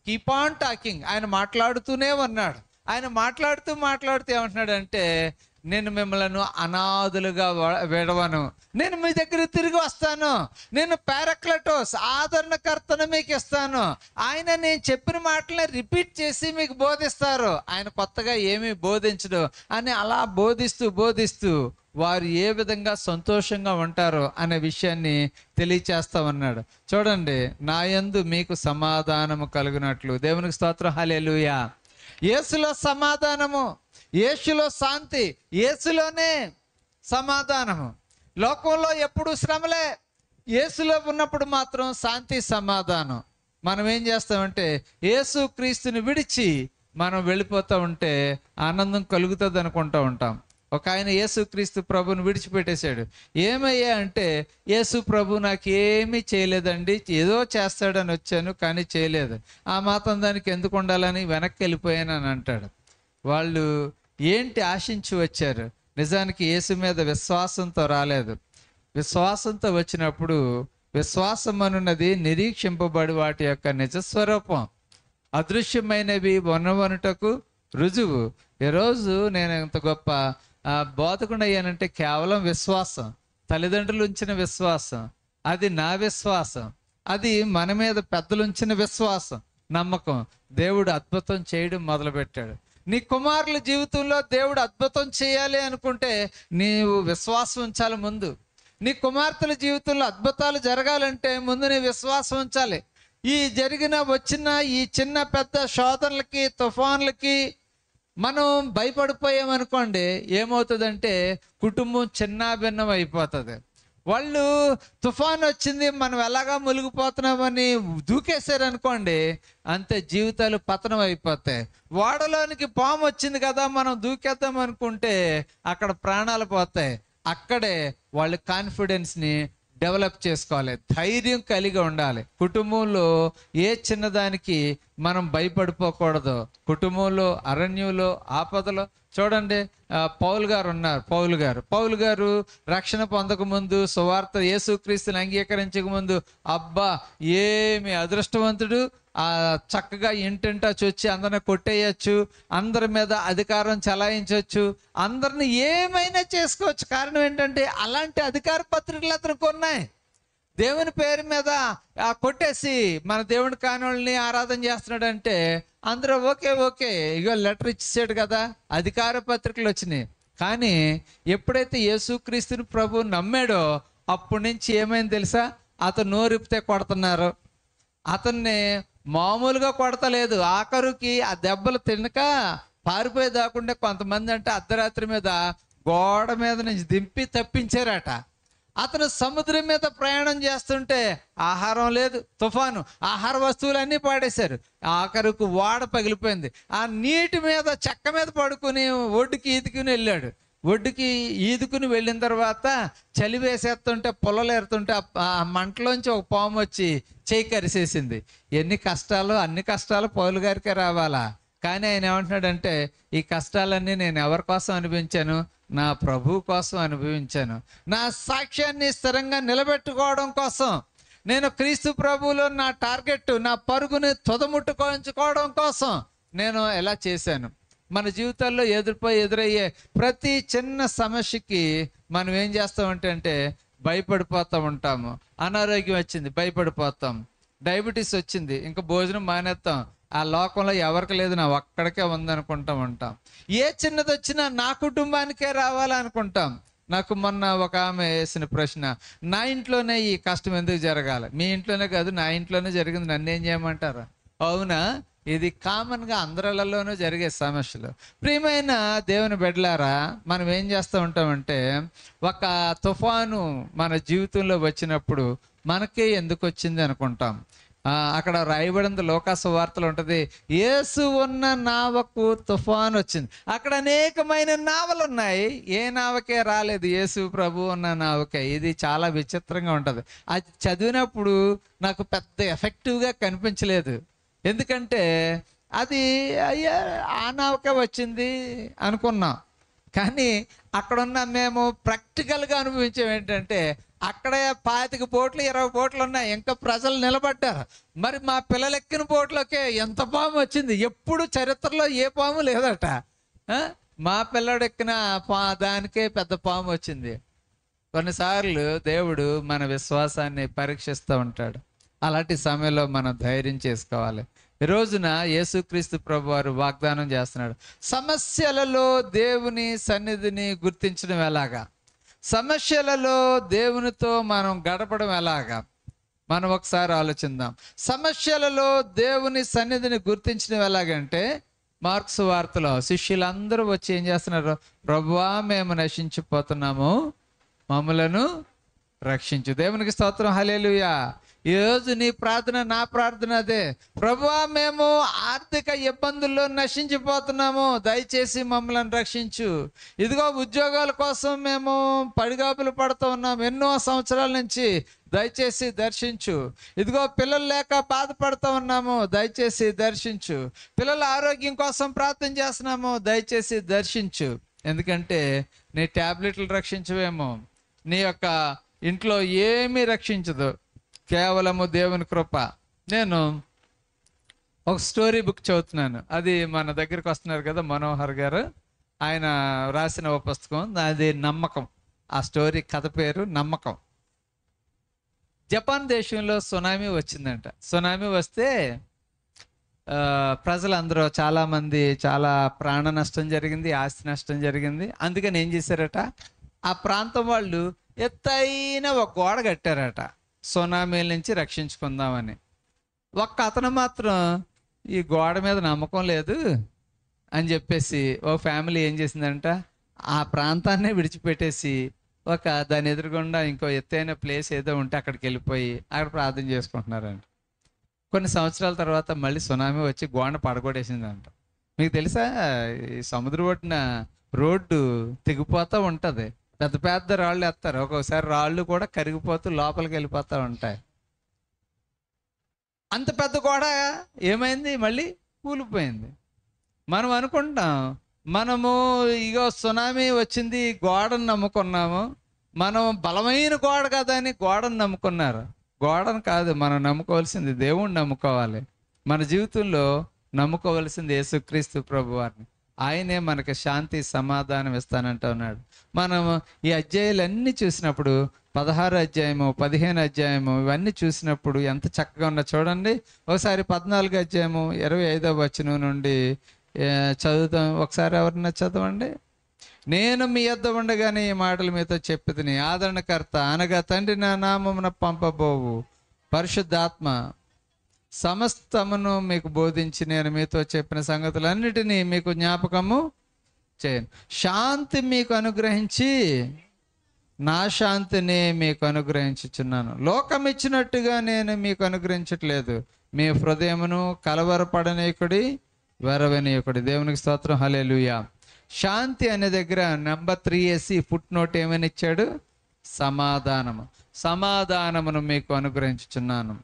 Speaker 1: కీప్ ఆన్ టాకింగ్, ఆయన మాట్లాడుతూనే ఉన్నాడు. ఆయన మాట్లాడుతూ ఏమంటున్నాడంటే, నేను మిమ్మల్ని అనాథులుగా విడవను, నేను మీ దగ్గర తిరిగి వస్తాను, నేను పారాక్లటోస్ ఆదరణకర్తను మీకు ఇస్తాను. ఆయన నేను చెప్పిన మాటలనే రిపీట్ చేసి మీకు బోధిస్తారు. ఆయన కొత్తగా ఏమీ బోధించడు అని అలా బోధిస్తూ వారు ఏ విధంగా సంతోషంగా ఉంటారో అనే విషయాన్ని తెలియచేస్తామన్నాడు. చూడండి, నా యందు మీకు సమాధానము కలుగునట్లు. దేవునికి స్తోత్రం, హల్లెలూయా. యేసులో సమాధానము, యేసులో శాంతి, యేసులోనే సమాధానము. లోకంలో ఎప్పుడు శ్రమలే, యేసులో ఉన్నప్పుడు మాత్రం శాంతి, సమాధానం. మనం ఏం చేస్తామంటే యేసు క్రీస్తుని విడిచి మనం వెళ్ళిపోతూ ఉంటే ఆనందం కలుగుతుంది అనుకుంటూ ఉంటాం. ఒక ఆయన యేసుక్రీస్తు ప్రభుని విడిచిపెట్టేశాడు. ఏమయ్యా అంటే, యేసు ప్రభు నాకు ఏమీ చేయలేదండి, ఏదో చేస్తాడని వచ్చాను కానీ చేయలేదు, ఆ మాత్రం దానికి ఎందుకు ఉండాలని వెనక్కి వెళ్ళిపోయాను అని అంటాడు. వాళ్ళు ఏంటి ఆశించి వచ్చారు? నిజానికి యేసు మీద విశ్వాసంతో రాలేదు. విశ్వాసంతో వచ్చినప్పుడు, విశ్వాసం అనున్నది నిరీక్షింపబడి వాటి యొక్క నిజస్వరూపం, అదృశ్యమైనవి వనవనుటకు రుజువు. ఈరోజు నేను ఇంత గొప్ప బోధకుండా అయ్యానంటే కేవలం విశ్వాసం, తల్లిదండ్రులు ఉంచిన విశ్వాసం, అది నా విశ్వాసం, అది మన మీద పెద్దలు ఉంచిన విశ్వాసం, నమ్మకం. దేవుడు అద్భుతం చేయడం మొదలుపెట్టాడు. నీ కుమారుల జీవితంలో దేవుడు అద్భుతం చేయాలి అనుకుంటే నీవు విశ్వాసం ఉంచాలి ముందు. నీ కుమార్తెల జీవితంలో అద్భుతాలు జరగాలంటే ముందు నీ విశ్వాసం ఉంచాలి. వచ్చిన ఈ చిన్న పెద్ద శోధనలకి, తుఫాన్లకి మనం భయపడిపోయామనుకోండి, ఏమవుతుందంటే కుటుంబం చిన్నాభిన్నం అయిపోతుంది. వాళ్ళు తుఫాన్ వచ్చింది, మనం ఎలాగా మునిగిపోతున్నామని దూకేశారనుకోండి, అంతే, జీవితాలు పతనం అయిపోతాయి. ఓడలోనికి పాము వచ్చింది కదా, మనం దూకేద్దాం అనుకుంటే అక్కడ ప్రాణాలు పోతాయి. అక్కడే వాళ్ళ కాన్ఫిడెన్స్ని డెవలప్ చేసుకోవాలి, ధైర్యం కలిగి ఉండాలి. కుటుంబంలో ఏ చిన్నదానికి మనం భయపడిపోకూడదు. కుటుంబంలో, అరణ్యంలో, ఆపదలో చూడండి, పౌలు గారు ఉన్నారు. పౌలు గారు రక్షణ పొందకముందు, సువార్త యేసుక్రీస్తుని అంగీకరించక ముందు, అబ్బా ఏమి అదృష్టవంతుడు, చక్కగా ఇంటింటా చొచ్చి అందరిని కొట్టేయచ్చు, అందరి మీద అధికారం చలాయించవచ్చు, అందరిని ఏమైనా చేసుకోవచ్చు. కారణం ఏంటంటే అలాంటి అధికార పత్రికలు అతనికి ఉన్నాయి. దేవుని పేరు మీద కొట్టేసి మన దేవుని కానోళ్ళని ఆరాధన చేస్తున్నాడంటే అందరూ ఓకే ఇగో లెటర్ ఇచ్చేసాడు కదా, అధికార పత్రికలు వచ్చినాయి. కానీ ఎప్పుడైతే యేసుక్రీస్తుని ప్రభు నమ్మాడో అప్పటి నుంచి ఏమైంది తెలుసా? అతను నోరిపితే కొడుతున్నారు, అతన్ని మామూలుగా కొడతలేదు. ఆఖరుకి ఆ దెబ్బలు తినక పారిపోయేదాకుండా కొంతమంది అంటే అర్ధరాత్రి మీద గోడ మీద నుంచి దింపి తప్పించారట. అతను సముద్రం మీద ప్రయాణం చేస్తుంటే ఆహారం లేదు, తుఫాను, ఆహార వస్తువులన్నీ పాడేశారు. ఆఖరుకు ఓడ పగిలిపోయింది. ఆ నీటి మీద, చెక్క మీద పడుకుని ఒడ్డుకి ఈదుకుని వెళ్ళాడు. ఒడ్డుకి ఈదుకుని వెళ్ళిన తర్వాత చలి వేసేస్తుంటే, పొలలు ఏరుతుంటే ఆ మంటలోంచి ఒక పాము వచ్చి చేయి కరిసేసింది. ఎన్ని కష్టాలు, అన్ని కష్టాలు పౌలు గారికే రావాలా? కానీ ఆయన ఏమంటున్నాడంటే, ఈ కష్టాలన్నీ నేను ఎవరి కోసం అనిపించాను? నా ప్రభు కోసం అనుభవించాను. నా సాక్ష్యాన్ని స్థిరంగా నిలబెట్టుకోవడం కోసం, నేను క్రీస్తు ప్రభువులో నా టార్గెట్, నా పరుగుని తుదముట్టుకోవడం కోసం నేను ఎలా చేశాను. మన జీవితాల్లో ఎదురయ్యే ప్రతి చిన్న సమస్యకి మనం ఏం చేస్తామంటే భయపడిపోతూ ఉంటాము. అనారోగ్యం వచ్చింది, భయపడిపోతాం. డయాబెటీస్ వచ్చింది, ఇంకా భోజనం మానేస్తాం. ఆ లోకంలో ఎవరికి లేదు, నా ఒక్కడికే ఉందనుకుంటా ఉంటాం. ఏ చిన్నది వచ్చినా నా కుటుంబానికే రావాలనుకుంటాం. నాకు మొన్న ఒక ఆమె వేసిన ప్రశ్న, నా ఇంట్లోనే ఈ కష్టం ఎందుకు జరగాలి? మీ ఇంట్లోనే కాదు, నా ఇంట్లోనే జరిగింది, నన్ను ఏం చేయమంటారా? అవునా? ఇది కామన్గా అందరిలోనూ జరిగే సమస్యలు. ప్రియమైన దేవుని బిడ్డలారా, మనం ఏం చేస్తూ ఉంటామంటే, ఒక తుఫాను మన జీవితంలో వచ్చినప్పుడు మనకే ఎందుకు వచ్చింది అనుకుంటాం. అక్కడ రాయబడింది, లోకాసు వార్తలు ఉంటుంది, యేసు ఉన్న నావకు తుఫాను వచ్చింది. అక్కడ అనేకమైన నావలు ఉన్నాయి, ఏ నావకే రాలేదు, యేసు ప్రభు ఉన్న నావకే. ఇది చాలా విచిత్రంగా ఉంటుంది. అది చదివినప్పుడు నాకు పెద్ద ఎఫెక్టివ్గా కనిపించలేదు. ఎందుకంటే అది అయ్యా ఆ నౌకే వచ్చింది అనుకున్నాం. కానీ అక్కడున్న మేము ప్రాక్టికల్గా అనుభవించాం ఏంటంటే, అక్కడే 25 బోట్లు 20 బోట్లు ఉన్నాయి, ఇంకా ప్రజలు నిలబడ్డారు. మరి మా పిల్లలు ఎక్కిన బోట్లోకే ఎంత పాము వచ్చింది, ఎప్పుడు చరిత్రలో ఏ పాము లేదట. మా పిల్లడు ఎక్కిన దానికే పెద్ద పాము వచ్చింది. కొన్నిసార్లు దేవుడు మన విశ్వాసాన్ని పరీక్షిస్తూ ఉంటాడు. అలాంటి సమయంలో మనం ధైర్యం చేసుకోవాలి. ఈ రోజున యేసుక్రీస్తు ప్రభువారు వాగ్దానం చేస్తున్నాడు, సమస్యలలో దేవుని సన్నిధిని గుర్తించడం ఎలాగా, సమస్యలలో దేవునితో మనం గడపడం ఎలాగా, మనం ఒకసారి ఆలోచిద్దాం. సమస్యలలో దేవుని సన్నిధిని గుర్తించడం ఎలాగంటే, మార్క్స్ వార్తలో శిష్యులందరూ వచ్చి ఏం చేస్తున్నారు, ప్రభువా మేము నశించిపోతున్నాము, మమ్ములను రక్షించు. దేవునికి స్తోత్రం, హల్లెలూయా. ఈరోజు నీ ప్రార్థన, నా ప్రార్థన అదే, ప్రభువా మేము ఆర్థిక ఇబ్బందుల్లో నశించిపోతున్నాము, దయచేసి మమ్మల్ని రక్షించు. ఇదిగో ఉద్యోగాల కోసం మేము పడిగాపులు పడుతూ ఉన్నాం ఎన్నో సంవత్సరాల నుంచి, దయచేసి దర్శించు. ఇదిగో పిల్లలు లేక బాధపడుతూ ఉన్నాము, దయచేసి దర్శించు. పిల్లల ఆరోగ్యం కోసం ప్రార్థన చేస్తున్నాము, దయచేసి దర్శించు. ఎందుకంటే నీ ట్యాబ్లెట్లు రక్షించవేమో, నీ యొక్క ఇంట్లో ఏమీ రక్షించదు, కేవలము దేవుని కృప. నేను ఒక స్టోరీ బుక్ చదువుతున్నాను, అది మన దగ్గరికి వస్తున్నారు కదా మనోహర్ గారు, ఆయన రాసిన ఒక పుస్తకం, అది నమ్మకం. ఆ స్టోరీ కథ పేరు నమ్మకం. జపాన్ దేశంలో సునామీ వచ్చిందంట. సునామీ వస్తే ప్రజలందరూ చాలామంది చాలా ప్రాణ నష్టం జరిగింది, ఆస్తి నష్టం జరిగింది. అందుకని ఏం చేశారట, ఆ ప్రాంతం వాళ్ళు ఎత్తైన ఒక గోడ కట్టారట, సునామీల నుంచి రక్షించుకుందామని. ఒక్క అతను మాత్రం ఈ గోడ మీద నమ్మకం లేదు అని చెప్పేసి ఓ ఫ్యామిలీ ఏం చేసిందంట, ఆ ప్రాంతాన్నే విడిచిపెట్టేసి దాని ఎదురుగుండా ఇంకో ఎత్తైన ప్లేస్ ఏదో ఉంటే అక్కడికి వెళ్ళిపోయి అక్కడ ప్రార్థన చేసుకుంటున్నారంట. కొన్ని సంవత్సరాల తర్వాత మళ్ళీ సునామీ వచ్చి గోడ పడగొట్టేసిందంట. మీకు తెలుసా, ఈ సముద్ర ఒడ్డున రోడ్డు తెగిపోతూ ఉంటుంది, పెద్ద పెద్ద రాళ్ళు వేస్తారు, ఒక్కొక్కసారి రాళ్ళు కూడా కరిగిపోతూ లోపలికి వెళ్ళిపోతూ ఉంటాయి. అంత పెద్ద గోడ ఏమైంది, మళ్ళీ కూలిపోయింది. మనం అనుకుంటాం, మనము ఇగో సునామీ వచ్చింది, గోడను నమ్ముకున్నాము, మనం బలమైన గోడ కదా అని గోడను నమ్ముకున్నారు. గోడను కాదు మనం నమ్ముకోవాల్సింది, దేవుణ్ణి నమ్ముకోవాలి. మన జీవితంలో నమ్ముకోవాల్సింది యేసుక్రీస్తు ప్రభువారిని. ఆయనే మనకు శాంతి సమాధానం ఇస్తానంటూ ఉన్నాడు. మనం ఈ అధ్యాయాలన్నీ చూసినప్పుడు, 16 అధ్యాయము 15 అధ్యాయము ఇవన్నీ చూసినప్పుడు ఎంత చక్కగా ఉన్నా చూడండి. ఒకసారి 14 అధ్యాయము 25వ వచనం నుండి చదువుతాం. ఒకసారి ఎవరన్నా చదవండి. నేను మీ యొద్ద ఉండగానే ఈ మాటలు మీతో చెప్పితిని, ఆదరణకర్త అనగా తండ్రి నా నామమున పంపబోవు పరిశుద్ధాత్మ సమస్తమును మీకు బోధించి నేను మీతో చెప్పిన సంగతులన్నిటినీ మీకు జ్ఞాపకము చేయను. శాంతి మీకు అనుగ్రహించి నా శాంతిని మీకు అనుగ్రహించుచున్నాను. లోకం ఇచ్చినట్టుగా నేను మీకు అనుగ్రహించట్లేదు. మీ హృదయమును కలవరపడనీయకుడి, వెరవనీయకుడి. దేవునికి స్తోత్రం, హల్లెలూయా. శాంతి అనే దగ్గర నెంబర్ 3 వేసి ఫుట్ నోట్ ఏమని ఇచ్చాడు, సమాధానము. సమాధానమును మీకు అనుగ్రహించుచున్నాను.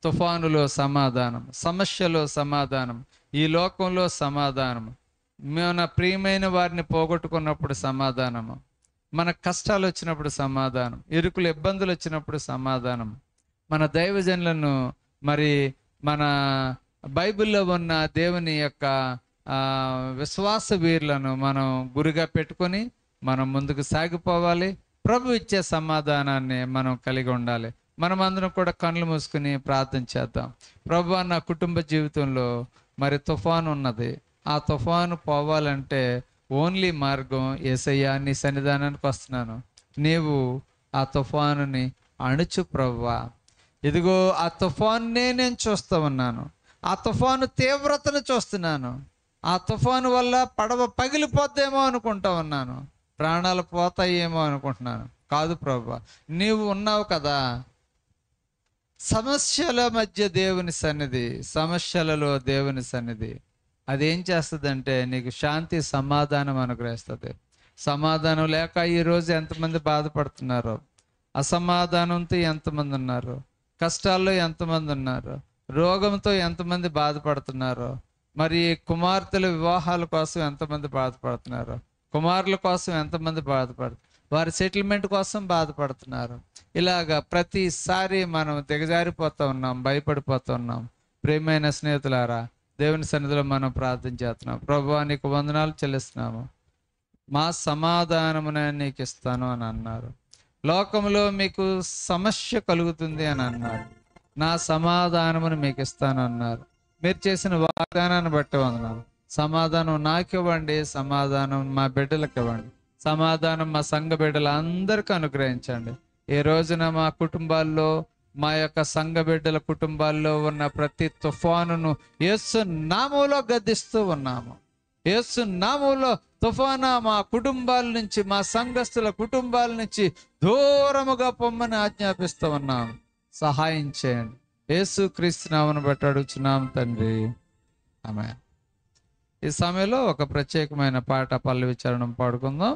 Speaker 1: తుఫానులో సమాధానం, సమస్యలో సమాధానం, ఈ లోకంలో సమాధానము, మన ప్రియమైన వారిని పోగొట్టుకున్నప్పుడు సమాధానము, మన కష్టాలు వచ్చినప్పుడు సమాధానం, ఇరుకులు ఇబ్బందులు వచ్చినప్పుడు సమాధానం. మన దైవజనులను, మరి మన బైబిల్లో ఉన్న దేవుని యొక్క విశ్వాస వీరులను మనం గురిగా పెట్టుకొని మనం ముందుకు సాగిపోవాలి. ప్రభు ఇచ్చే సమాధానాన్ని మనం కలిగి ఉండాలి. మనమందరం కూడా కళ్ళు మూసుకుని ప్రార్థన చేద్దాం. ప్రభువా, నా కుటుంబ జీవితంలో మరి తుఫాను ఉన్నది, ఆ తుఫాను పోవాలంటే ఓన్లీ మార్గం యేసయ్యా, నీ సన్నిధానానికి వస్తున్నాను, నీవు ఆ తుఫానుని అణుచు ప్రభువా. ఇదిగో ఆ తుఫాన్నే నేను చూస్తూ ఉన్నాను, ఆ తుఫాను తీవ్రతను చూస్తున్నాను, ఆ తుఫాను వల్ల పడవ పగిలిపోద్దేమో అనుకుంటా ఉన్నాను, ప్రాణాలు పోతాయేమో అనుకుంటున్నాను. కాదు ప్రభువా, నీవు ఉన్నావు కదా. సమస్యల మధ్య దేవుని సన్నిధి, సమస్యలలో దేవుని సన్నిధి అదేం చేస్తుందంటే నీకు శాంతి సమాధానం అనుగ్రహిస్తుంది. సమాధానం లేక ఈరోజు ఎంతమంది బాధపడుతున్నారు, అసమాధానంతో ఎంతమంది ఉన్నారు, కష్టాల్లో ఎంతమంది ఉన్నారు, రోగంతో ఎంతమంది బాధపడుతున్నారో, మరి కుమార్తెల వివాహాల కోసం ఎంతమంది బాధపడుతున్నారు, కుమారుల కోసం ఎంతమంది బాధపడుతున్నారు, వారి సెటిల్మెంట్ కోసం బాధపడుతున్నారు. ఇలాగా ప్రతిసారి మనం దిగజారిపోతూ ఉన్నాం, భయపడిపోతూ ఉన్నాం. ప్రియమైన స్నేహితులారా, దేవుని సన్నిధిలో మనం ప్రార్థన చేస్తున్నాం. ప్రభువా, నీకు వందనాలు చెల్లిస్తున్నాము. మా సమాధానమునే నీకు ఇస్తాను అని అన్నారు. లోకంలో మీకు సమస్య కలుగుతుంది అని అన్నారు. నా సమాధానమును మీకు ఇస్తాను అన్నారు. మీరు చేసిన వాగ్దానాన్ని బట్టి వందనాలు. సమాధానం నాకు ఇవ్వండి, సమాధానం మా బిడ్డలకు ఇవ్వండి, సమాధానం మా సంఘ బిడ్డలందరికీ అనుగ్రహించండి. ఈ రోజున మా కుటుంబాల్లో, మా యొక్క సంఘ బిడ్డల కుటుంబాల్లో ఉన్న ప్రతి తుఫానును యేసు నామములో గద్దిస్తూ ఉన్నాము. యేసు నామములో తుఫానా మా కుటుంబాల నుంచి, మా సంఘస్థుల కుటుంబాల నుంచి దూరముగా పొమ్మని ఆజ్ఞాపిస్తూ ఉన్నాము. సహాయం చేయండి. యేసు క్రీస్తు నామమును బట్టి అడుగుచున్నాము తండ్రి, ఆమేన్. ఈ సమయంలో ఒక ప్రత్యేకమైన పాట పల్లవి చరణం పాడుకుందాం.